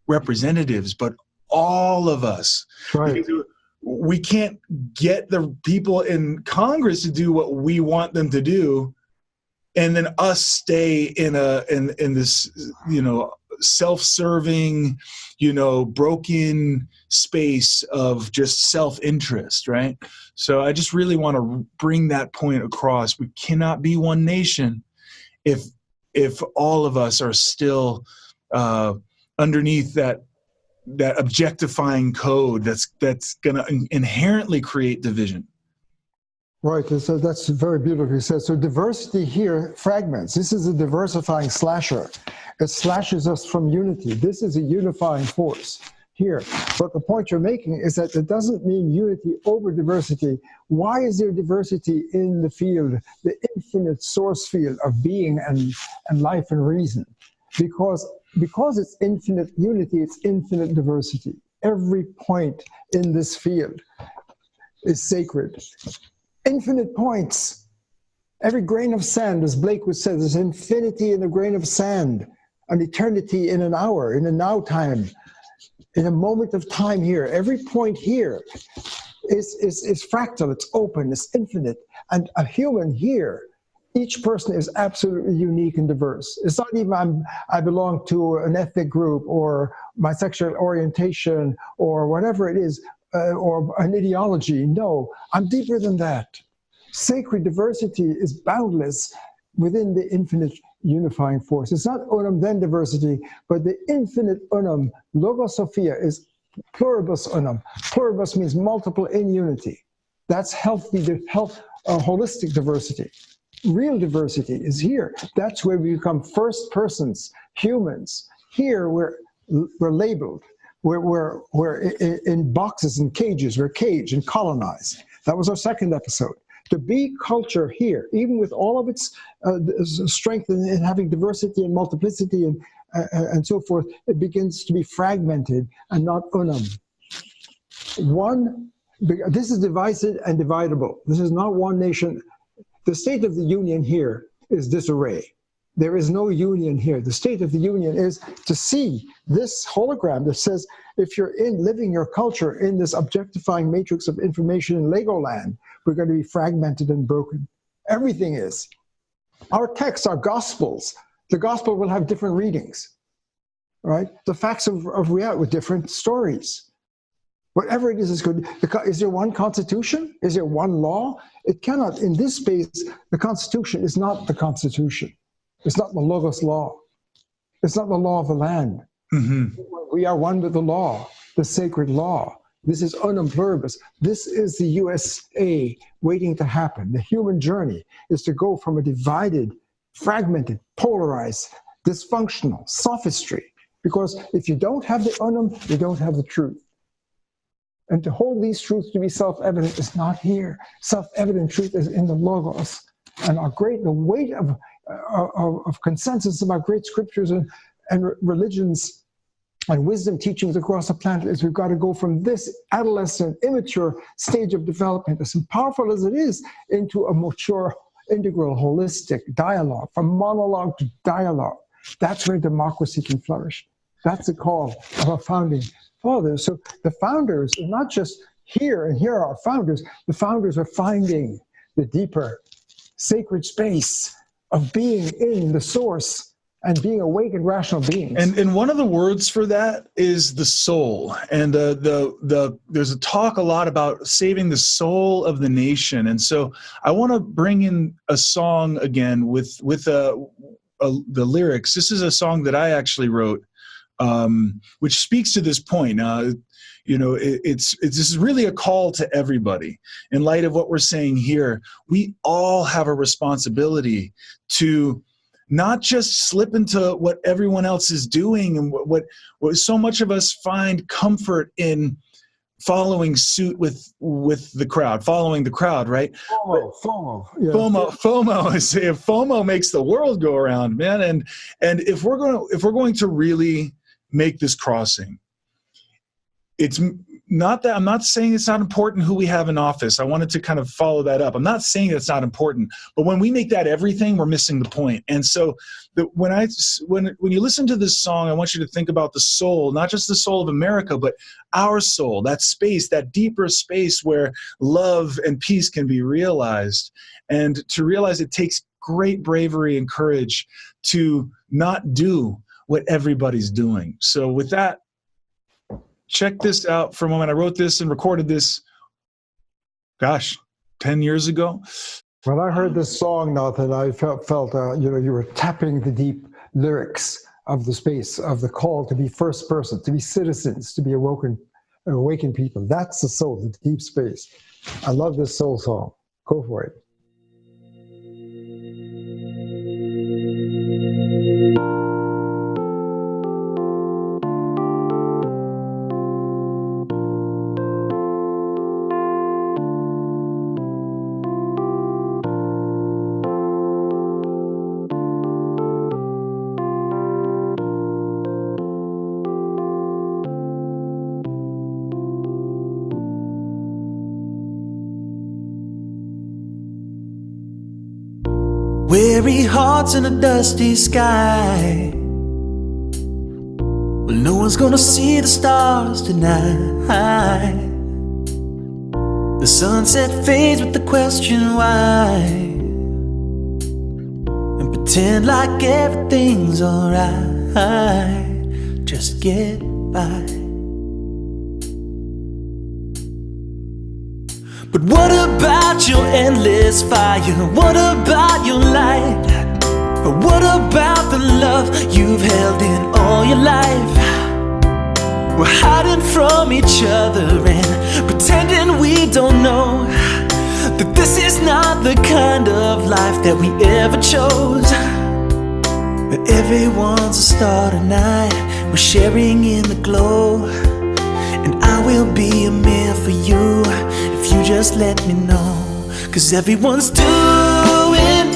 representatives, but all of us. Right. We can't get the people in Congress to do what we want them to do, and then us stay in this, you know, self-serving, you know, broken space of just self-interest, right? So I just really want to bring that point across. We cannot be one nation if all of us are still underneath that objectifying code that's going to inherently create division. Right, so that's very beautifully said. So diversity here fragments. This is a diversifying slasher. It slashes us from unity. This is a unifying force here. But the point you're making is that it doesn't mean unity over diversity. Why is there diversity in the field, the infinite source field of being and life and reason? Because it's infinite unity, it's infinite diversity. Every point in this field is sacred. Infinite points. Every grain of sand, as Blake would say, there's infinity in a grain of sand, an eternity in an hour, in a now time, in a moment of time here. Every point here is fractal, it's open, it's infinite. And a human here, each person is absolutely unique and diverse. It's not even I belong to an ethnic group, or my sexual orientation, or whatever it is, or an ideology. No, I'm deeper than that. Sacred diversity is boundless within the infinite unifying force. It's not unum then diversity, but the infinite unum, logos sophia, is pluribus unum. Pluribus means multiple in unity. That's healthy, holistic diversity. Real diversity is here. That's where we become first persons, humans. Here we're labeled. We're in boxes and cages. We're caged and colonized. That was our second episode. To be culture here, even with all of its strength in having diversity and multiplicity and so forth, it begins to be fragmented and not unum. This is divided and dividable. This is not one nation. The state of the union here is disarray. There is no union here. The state of the union is to see this hologram that says, if you're living your culture in this objectifying matrix of information in Legoland, we're going to be fragmented and broken. Everything is. Our texts, our gospels, The gospel will have different readings, right? The facts of reality with different stories. Whatever it is good. Is there one constitution? Is there one law? It cannot, in this space, the constitution is not the constitution. It's not the Logos law. It's not the law of the land. Mm-hmm. We are one with the law, the sacred law. This is unum pluribus. This is the USA waiting to happen. The human journey is to go from a divided, fragmented, polarized, dysfunctional sophistry. Because if you don't have the unum, you don't have the truth. And to hold these truths to be self-evident is not here. Self-evident truth is in the Logos. And the weight of consensus about great scriptures and religions and wisdom teachings across the planet is we've got to go from this adolescent, immature stage of development, as powerful as it is, into a mature, integral, holistic dialogue, from monologue to dialogue. That's where democracy can flourish. That's the call of our founding fathers. So the founders are not just here, and here are our founders. The founders are finding the deeper, sacred space of being in the source and being awakened rational beings. And one of the words for that is the soul. And there's a talk a lot about saving the soul of the nation. And so I want to bring in a song again with the lyrics. This is a song that I actually wrote, which speaks to this point. This is really a call to everybody. In light of what we're saying here, we all have a responsibility to not just slip into what everyone else is doing and what so much of us find comfort in following suit with the crowd, following the crowd, right? FOMO. Yeah. FOMO makes the world go around, man. And if we're going to really make this crossing, it's not that I'm not saying it's not important who we have in office. I wanted to kind of follow that up. I'm not saying it's not important, but when we make that everything, we're missing the point. And so when you listen to this song, I want you to think about the soul, not just the soul of America, but our soul, that space, that deeper space where love and peace can be realized. And to realize it takes great bravery and courage to not do what everybody's doing. So with that, check this out for a moment. I wrote this and recorded this, 10 years ago. When I heard this song, Nathan, I felt you were tapping the deep lyrics of the space, of the call to be first person, to be citizens, to be awakened people. That's the soul, the deep space. I love this soul song. Go for it. Weary hearts in a dusty sky. Well, no one's gonna see the stars tonight. The sunset fades with the question why, and pretend like everything's alright. Just get by. But what about your endless fire? What about your light? What about the love you've held in all your life? We're hiding from each other and pretending we don't know that this is not the kind of life that we ever chose. But everyone's a star tonight, we're sharing in the glow. And I will be a man for you if you just let me know. 'Cause everyone's doing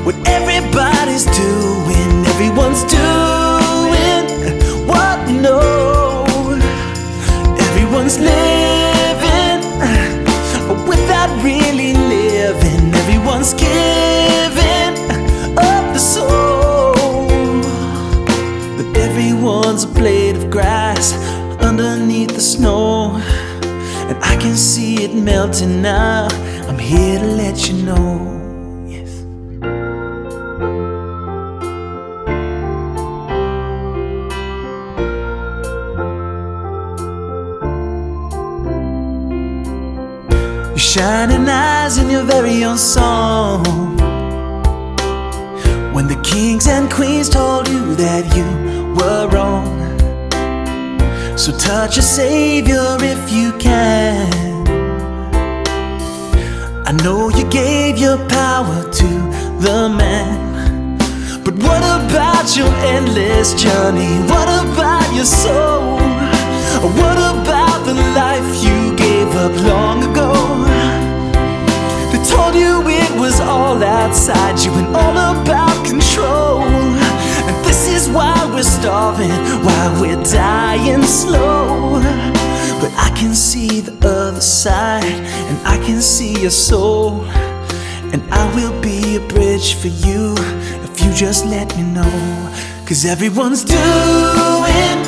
what everybody's doing. Everyone's doing what we know. Everyone's living without really living. Everyone's giving up the soul. But everyone's a blade of grass underneath the snow, and I can see it melting now. I'm here to let you know. Yes. shining eyes in your very own song. When the kings and queens told you that you were wrong. So touch your Savior if you can. I know you gave your power to the man, but what about your endless journey? What about your soul? What about the life you gave up long ago? They told you it was all outside you and all about control. And this is why we're starving, why we're dying slow. But I can see the other side, and I can see your soul. And I will be a bridge for you if you just let me know. 'Cause everyone's doing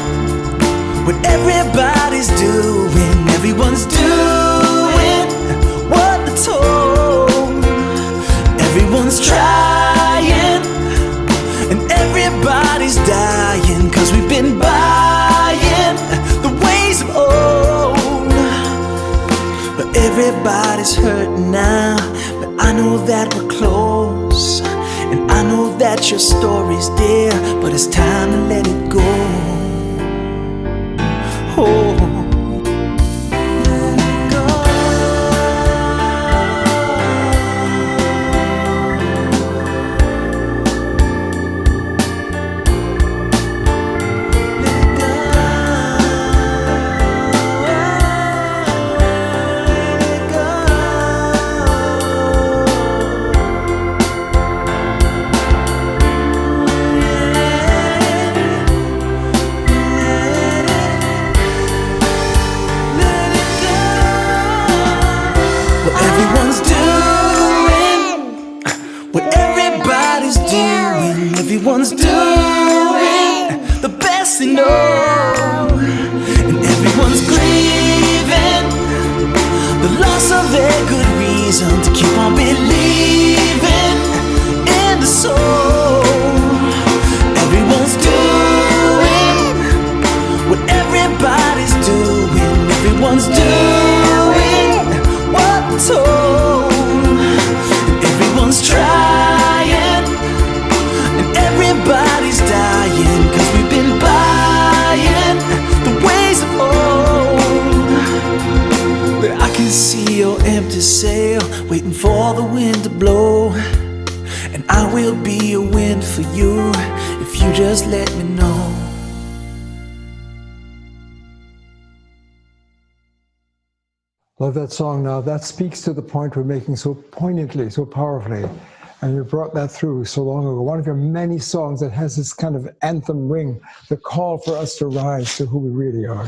what everybody's doing. Everyone's doing what they're told. Everyone's trying, and everybody's dying. 'Cause we've been buying the ways of old. But everybody's hurting now. But I know that we're close, and I know that your story's dear. But it's time to let it go. Oh. Everyone's doing the best they know, and everyone's grieving the loss of their good reason to keep on believing in the soul. Everyone's doing what everybody's doing. Everyone's doing what we're told. Everyone's trying, everybody's dying. 'Cause we've been buying the ways of old. But I can see your empty sail waiting for the wind to blow. And I will be a wind for you if you just let me know. Love that song. Now that speaks to the point we're making so poignantly, so powerfully. And you brought that through so long ago. One of your many songs that has this kind of anthem ring, the call for us to rise to who we really are.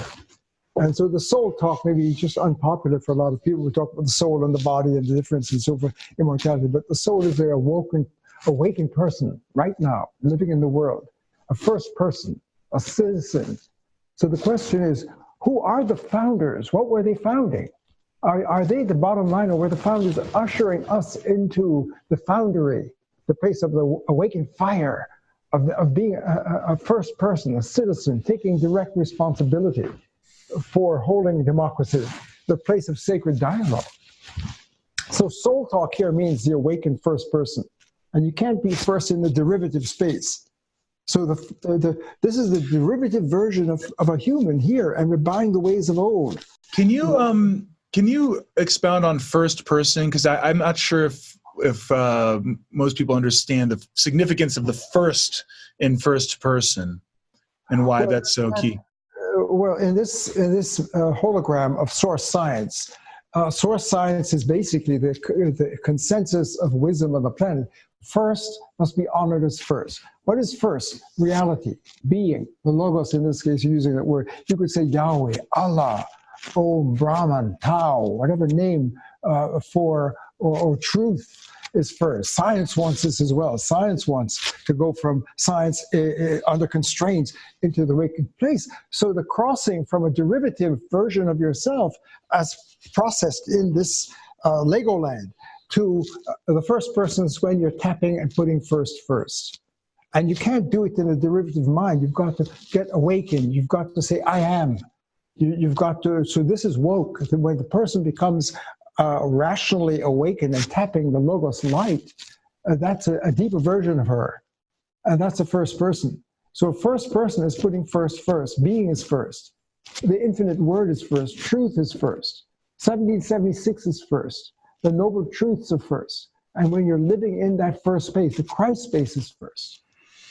And so the soul talk may be just unpopular for a lot of people. We talk about the soul and the body and the difference and so forth, immortality. But the soul is the awakened person right now, living in the world, a first person, a citizen. So the question is, who are the founders? What were they founding? Are they the bottom line, or were the founders ushering us into the foundry, the place of the awakened fire, of being a first person, a citizen, taking direct responsibility for holding democracy, the place of sacred dialogue? So soul talk here means the awakened first person. And you can't be first in the derivative space. So this is the derivative version of a human here, and we're buying the ways of old. Can you expound on first person? Because I'm not sure if most people understand the significance of the first in first person and why that's so key. Well, in this hologram of source science is basically the consensus of wisdom on the planet. First must be honored as first. What is first? Reality, being, the logos in this case, using that word. You could say Yahweh, Allah, Om, Brahman, Tao, whatever name or truth is first. Science wants this as well. Science wants to go from science under constraints into the waking place. So the crossing from a derivative version of yourself as processed in this Legoland to the first person is when you're tapping and putting first. And you can't do it in a derivative mind. You've got to get awakened. You've got to say, I am. You've got to, so this is woke. When the person becomes rationally awakened and tapping the Logos light, that's a deeper version of her. And that's the first person. So first person is putting first. Being is first. The infinite word is first. Truth is first. 1776 is first. The noble truths are first. And when you're living in that first space, the Christ space is first.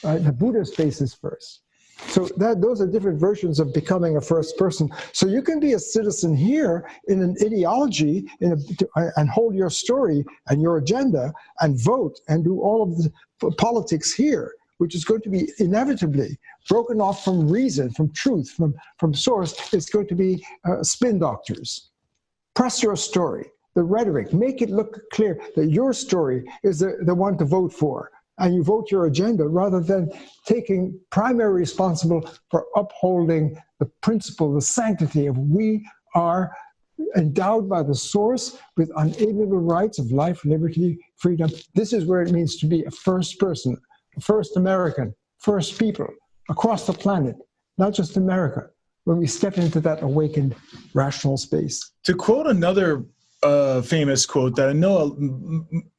The Buddha space is first. So those are different versions of becoming a first person. So you can be a citizen here in an ideology and hold your story and your agenda and vote and do all of the politics here, which is going to be inevitably broken off from reason, from truth, from source. It's going to be spin doctors. Press your story, the rhetoric, make it look clear that your story is the one to vote for. And you vote your agenda rather than taking primary responsible for upholding the principle, the sanctity of we are endowed by the source with unalienable rights of life, liberty, freedom. This is where it means to be a first person, a first American, first people across the planet, not just America, when we step into that awakened rational space. To quote another famous quote that I know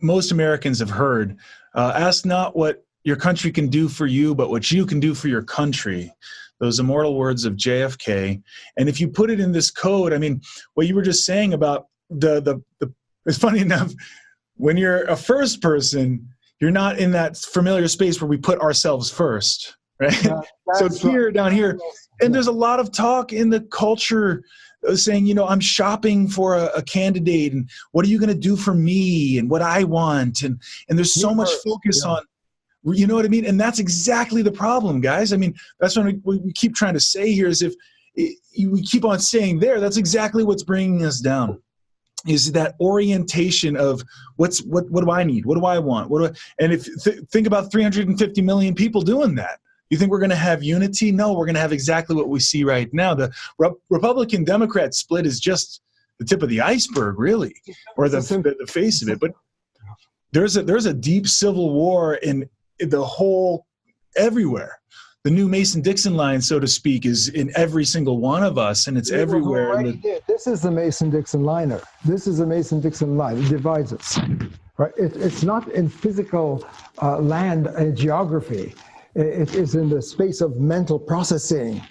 most Americans have heard, ask not what your country can do for you, but what you can do for your country. Those immortal words of JFK. And if you put it in this code, I mean, what you were just saying about it's funny enough, when you're a first person, you're not in that familiar space where we put ourselves first, right? So here, down here, and there's a lot of talk in the culture saying, you know, I'm shopping for a candidate, and what are you going to do for me, and what I want, and there's so much focus on, you know what I mean? And that's exactly the problem, guys. I mean, that's what we keep trying to say here is we keep on saying there, that's exactly what's bringing us down, is that orientation of what do I need? What do I want? And if think about 350 million people doing that. You think we're going to have unity? No, we're going to have exactly what we see right now. The Republican-Democrat split is just the tip of the iceberg, really, or the face of it. But there's a deep civil war in the whole, everywhere. The new Mason-Dixon line, so to speak, is in every single one of us, and it's everywhere. Right, this is the Mason-Dixon liner. This is the Mason-Dixon line. It divides us. Right? It's not in physical land and geography. It is in the space of mental processing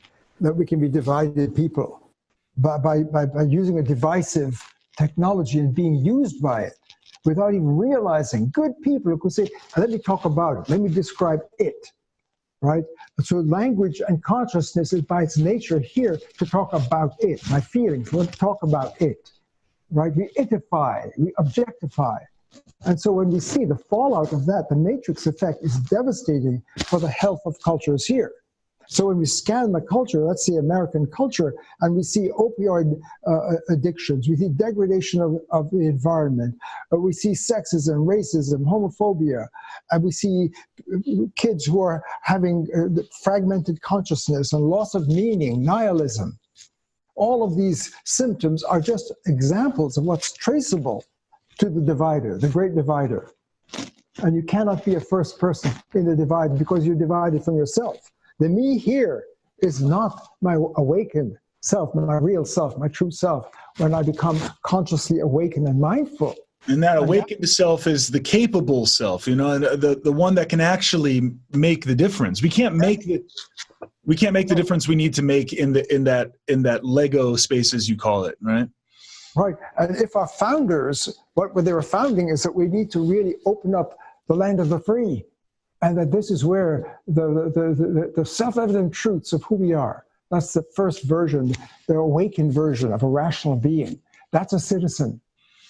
that we can be divided people by using a divisive technology and being used by it without even realizing. Good people who could say, let me talk about it, let me describe it, right? So language and consciousness is by its nature here to talk about it, my feelings, we want to talk about it, right? We itify, we objectify. And so when we see the fallout of that, the matrix effect is devastating for the health of cultures here. So when we scan the culture, let's see American culture, and we see opioid addictions, we see degradation of the environment, we see sexism, racism, homophobia, and we see kids who are having fragmented consciousness and loss of meaning, nihilism. All of these symptoms are just examples of what's traceable to the divider, the great divider. And you cannot be a first person in the divider because you're divided from yourself. The me here is not my awakened self, my real self, my true self, when I become consciously awakened and mindful. And that awakened self is the capable self, you know, the one that can actually make the difference. We can't make the difference we need to make in that Lego space, as you call it, right? Right, and if our founders, what they were founding is that we need to really open up the land of the free, and that this is where the self-evident truths of who we are, that's the first version, the awakened version of a rational being. That's a citizen.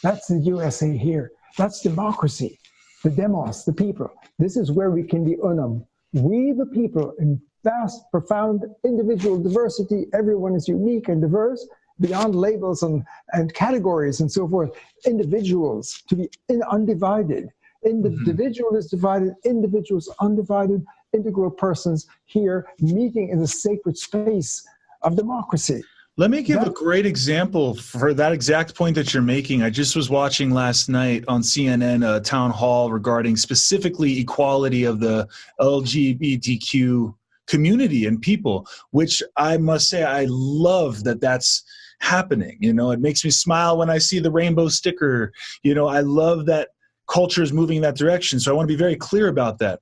That's the USA here. That's democracy, the demos, the people. This is where we can be unum. We the people in vast, profound individual diversity, everyone is unique and diverse, beyond labels and categories and so forth, individuals to be undivided. Individual is divided, individuals undivided, integral persons here meeting in the sacred space of democracy. Let me give a great example for that exact point that you're making. I just was watching last night on CNN a town hall regarding specifically equality of the LGBTQ community and people, which I must say I love that's happening. You know, it makes me smile when I see the rainbow sticker. You know, I love that culture is moving in that direction. So I want to be very clear about that.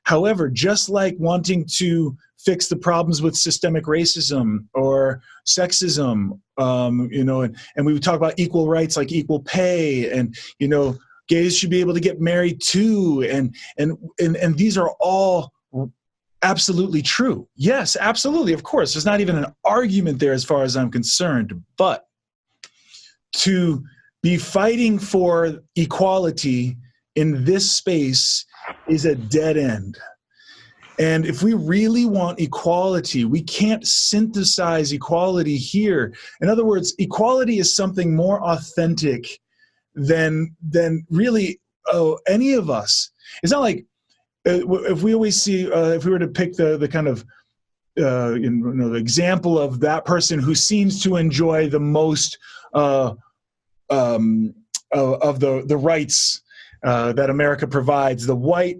However, just like wanting to fix the problems with systemic racism or sexism, you know, and we would talk about equal rights like equal pay, and, you know, gays should be able to get married too. And these are all absolutely true. Yes, absolutely. Of course, there's not even an argument there as far as I'm concerned. But to be fighting for equality in this space is a dead end. And if we really want equality, we can't synthesize equality here. In other words, equality is something more authentic than really any of us. It's not like if we always see, if we were to pick the kind of you know, the example of that person who seems to enjoy the most of the rights that America provides, the white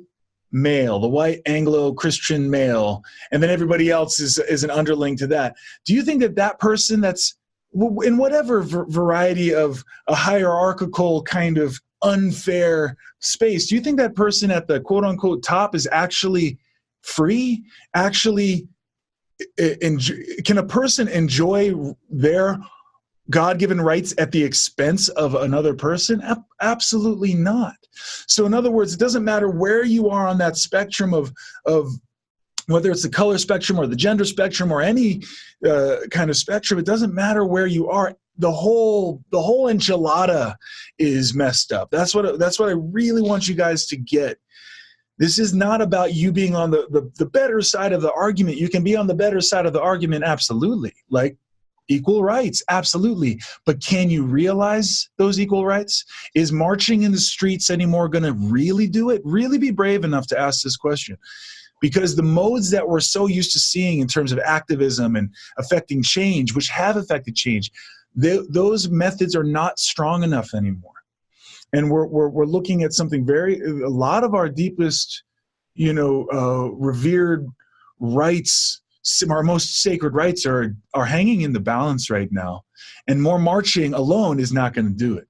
male, the white Anglo-Christian male, and then everybody else is an underling to that. Do you think that that person that's in whatever variety of a hierarchical kind of unfair space, do you think that person at the quote-unquote top is actually free? Actually, can a person enjoy their God-given rights at the expense of another person? Absolutely not. So in other words, it doesn't matter where you are on that spectrum of whether it's the color spectrum or the gender spectrum or any kind of spectrum, it doesn't matter where you are. The whole enchilada is messed up. That's what I really want you guys to get. This is not about you being on the better side of the argument. You can be on the better side of the argument, absolutely. Like equal rights, absolutely. But can you realize those equal rights? Is marching in the streets anymore going to really do it? Really be brave enough to ask this question. Because the modes that we're so used to seeing in terms of activism and affecting change, which have affected change, those methods are not strong enough anymore. And we're looking at something a lot of our deepest, you know, revered rights, our most sacred rights are hanging in the balance right now. And more marching alone is not going to do it.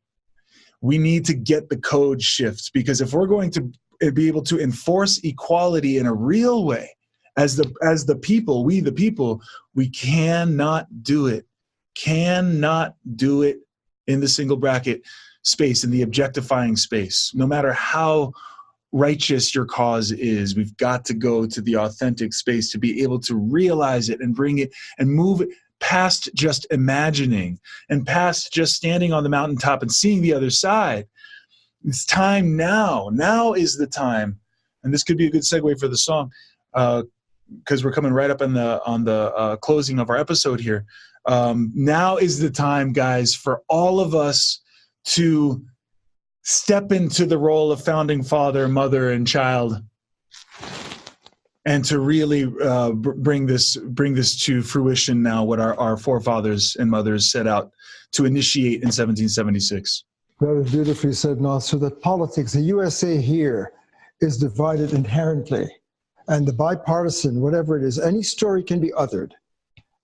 We need to get the code shifts, because if we're going to be able to enforce equality in a real way as the people, we the people, we cannot do it in the single bracket space, in the objectifying space. No matter how righteous your cause is, we've got to go to the authentic space to be able to realize it and bring it and move it past just imagining and past just standing on the mountaintop and seeing the other side. It's time now. Now is the time. And this could be a good segue for the song, because we're coming right up on the closing of our episode here. Now is the time, guys, for all of us to step into the role of founding father, mother, and child, and to really bring this to fruition now, what our forefathers and mothers set out to initiate in 1776. Very beautifully said, Nasser, that politics, the USA here, is divided inherently. And the bipartisan, whatever it is, any story can be othered.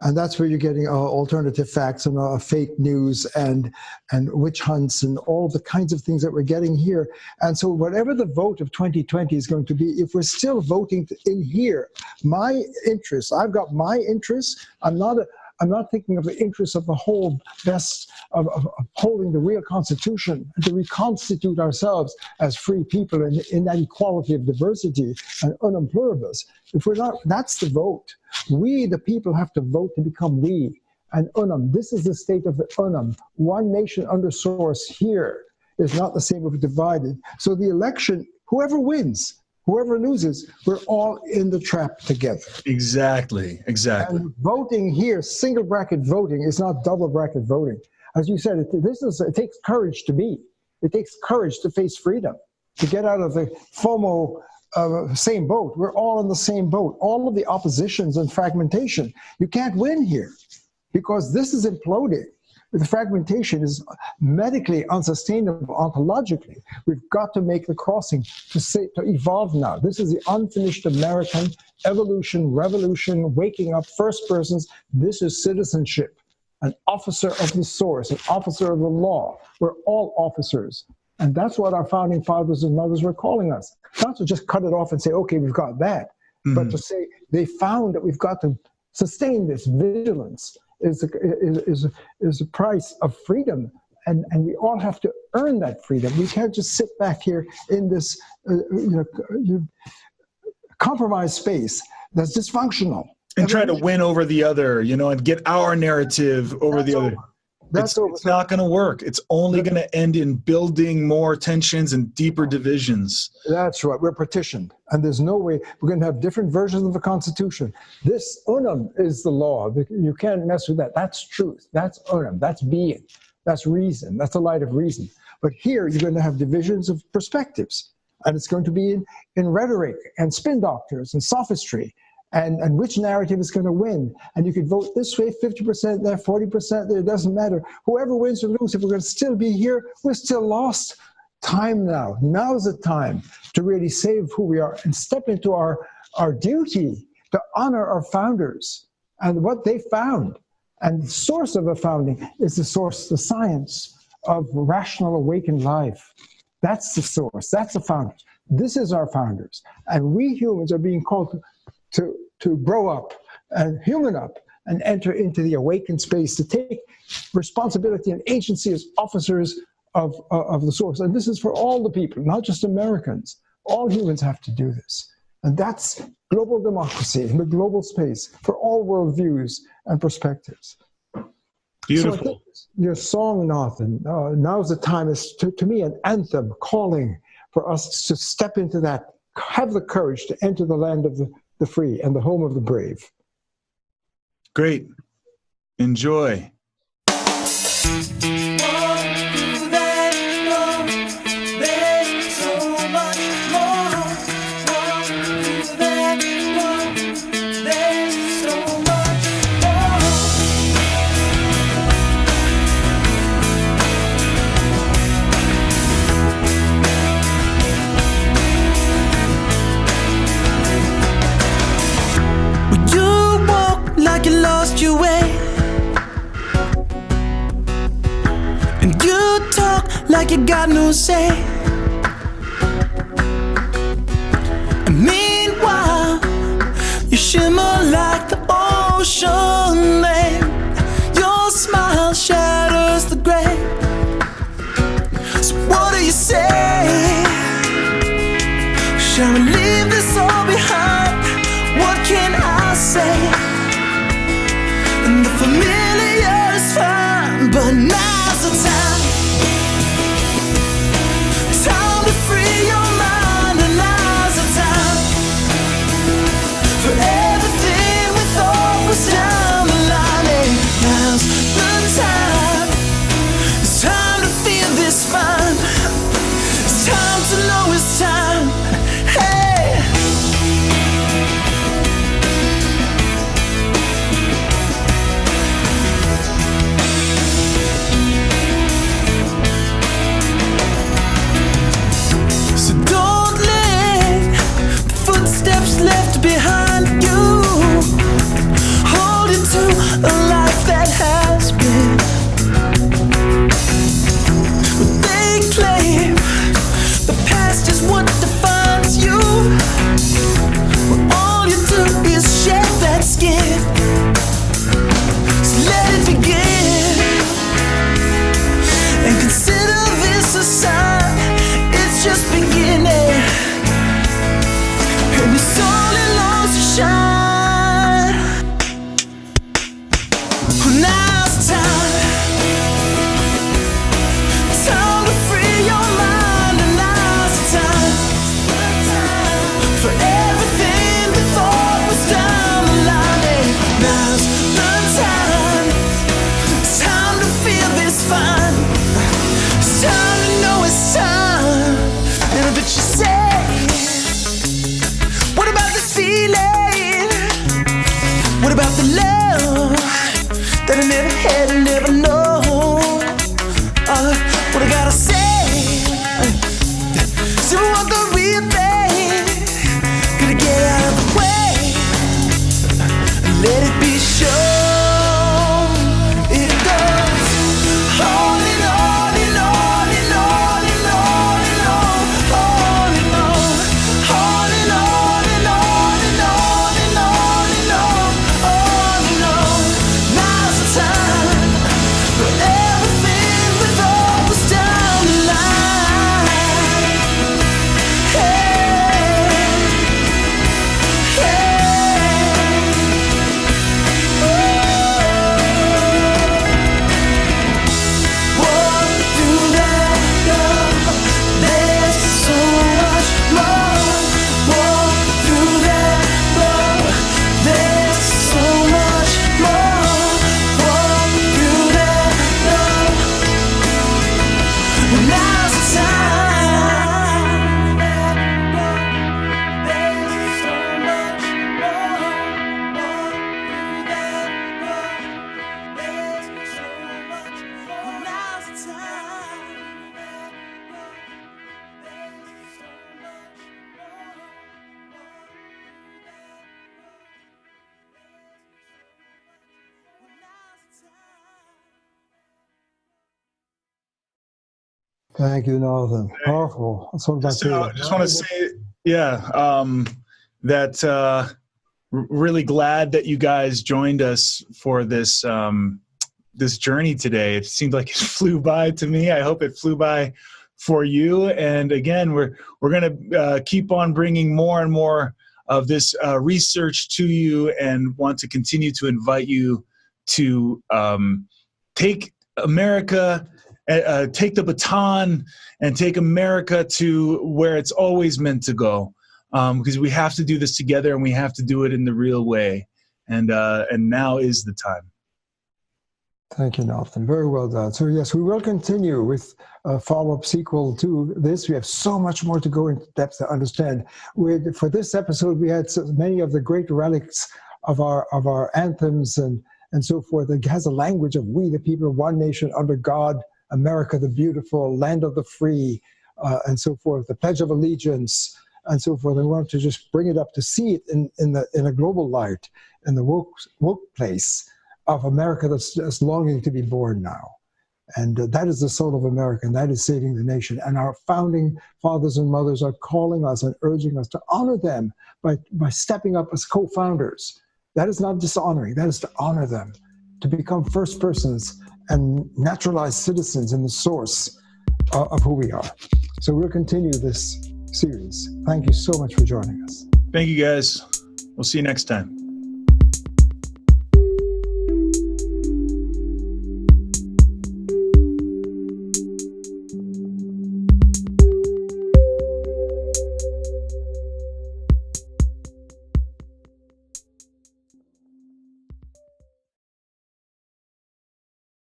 And that's where you're getting alternative facts and fake news and witch hunts and all the kinds of things that we're getting here. And so whatever the vote of 2020 is going to be, if we're still voting in here, my interests, I've got my interests. I'm not thinking of the interests of the whole best of upholding the real Constitution and to reconstitute ourselves as free people in that equality of diversity and unum pluribus. If we're not, that's the vote. We, the people, have to vote to become we. And unum, this is the state of the unum. One nation under source here is not the same if divided. So the election, whoever wins, whoever loses, we're all in the trap together. Exactly. And voting here, single bracket voting, is not double bracket voting. As you said, it takes courage to be. It takes courage to face freedom, to get out of the FOMO same boat. We're all in the same boat. All of the oppositions and fragmentation. You can't win here because this is imploding. The fragmentation is medically unsustainable, ontologically. We've got to make the crossing to evolve now. This is the unfinished American evolution, revolution, waking up, first persons. This is citizenship. an officer of the source, an officer of the law. We're all officers. And that's what our founding fathers and mothers were calling us. Not to just cut it off and say, okay, we've got that, but to say they found that we've got to sustain this. Vigilance is a price of freedom. And we all have to earn that freedom. We can't just sit back here in this compromised space that's dysfunctional. And try to win over the other, and get our narrative over the other. It's not going to work. It's only going to end in building more tensions and deeper divisions. That's right. We're partitioned. And there's no way we're going to have different versions of the Constitution. This unum is the law. You can't mess with that. That's truth. That's unum. That's being. That's reason. That's the light of reason. But here you're going to have divisions of perspectives. And it's going to be in rhetoric and spin doctors and sophistry. And which narrative is going to win. And you could vote this way, 50% there, 40% there, it doesn't matter. Whoever wins or loses, if we're going to still be here, we're still lost. Time now. Now's the time to really save who we are and step into our duty to honor our founders and what they found. And the source of the founding is the source, the science of rational awakened life. That's the source. That's the founders. This is our founders. And we humans are being called to grow up and human up and enter into the awakened space, to take responsibility and agency as officers of the source. And this is for all the people, not just Americans. All humans have to do this. And that's global democracy in the global space for all worldviews and perspectives. Beautiful. So I think your song, Nathan, now's the time, is to me an anthem calling for us to step into that, have the courage to enter the land of the free and the home of the brave. Great. Enjoy. Lost your way, and you talk like you got no say. And meanwhile, you shimmer like the ocean land. Your smile shatters the gray. So what do you say? Shall we leave this all behind? What can I say? And the familiar is fine, but now's the time. Time to free your mind, and now's the time. For everything we thought was down the line, and now's the time. It's time to feel this fine. It's time to know it's time. Hey. Left behind you, holding to a life that has been. But they claim the past is what Thank you, Nathan. Powerful. That's one of my favorite. Just want to say, that really glad that you guys joined us for this this journey today. It seemed like it flew by to me. I hope it flew by for you. And again, we're going to keep on bringing more and more of this research to you, and want to continue to invite you to take America, take the baton and take America to where it's always meant to go. Because we have to do this together, and we have to do it in the real way. And now is the time. Thank you, Nathan. Very well done. So yes, we will continue with a follow-up sequel to this. We have so much more to go into depth to understand. For this episode, we had so many of the great relics of our anthems and so forth. It has a language of we, the people of one nation under God, America the beautiful, land of the free, and so forth, the Pledge of Allegiance, and so forth. And we want to just bring it up to see it in a global light, in the woke place of America that's longing to be born now. And that is the soul of America, and that is saving the nation. And our founding fathers and mothers are calling us and urging us to honor them by stepping up as co-founders. That is not dishonoring, that is to honor them, to become first persons and naturalized citizens in the source of who we are. So we'll continue this series. Thank you so much for joining us. Thank you, guys. We'll see you next time.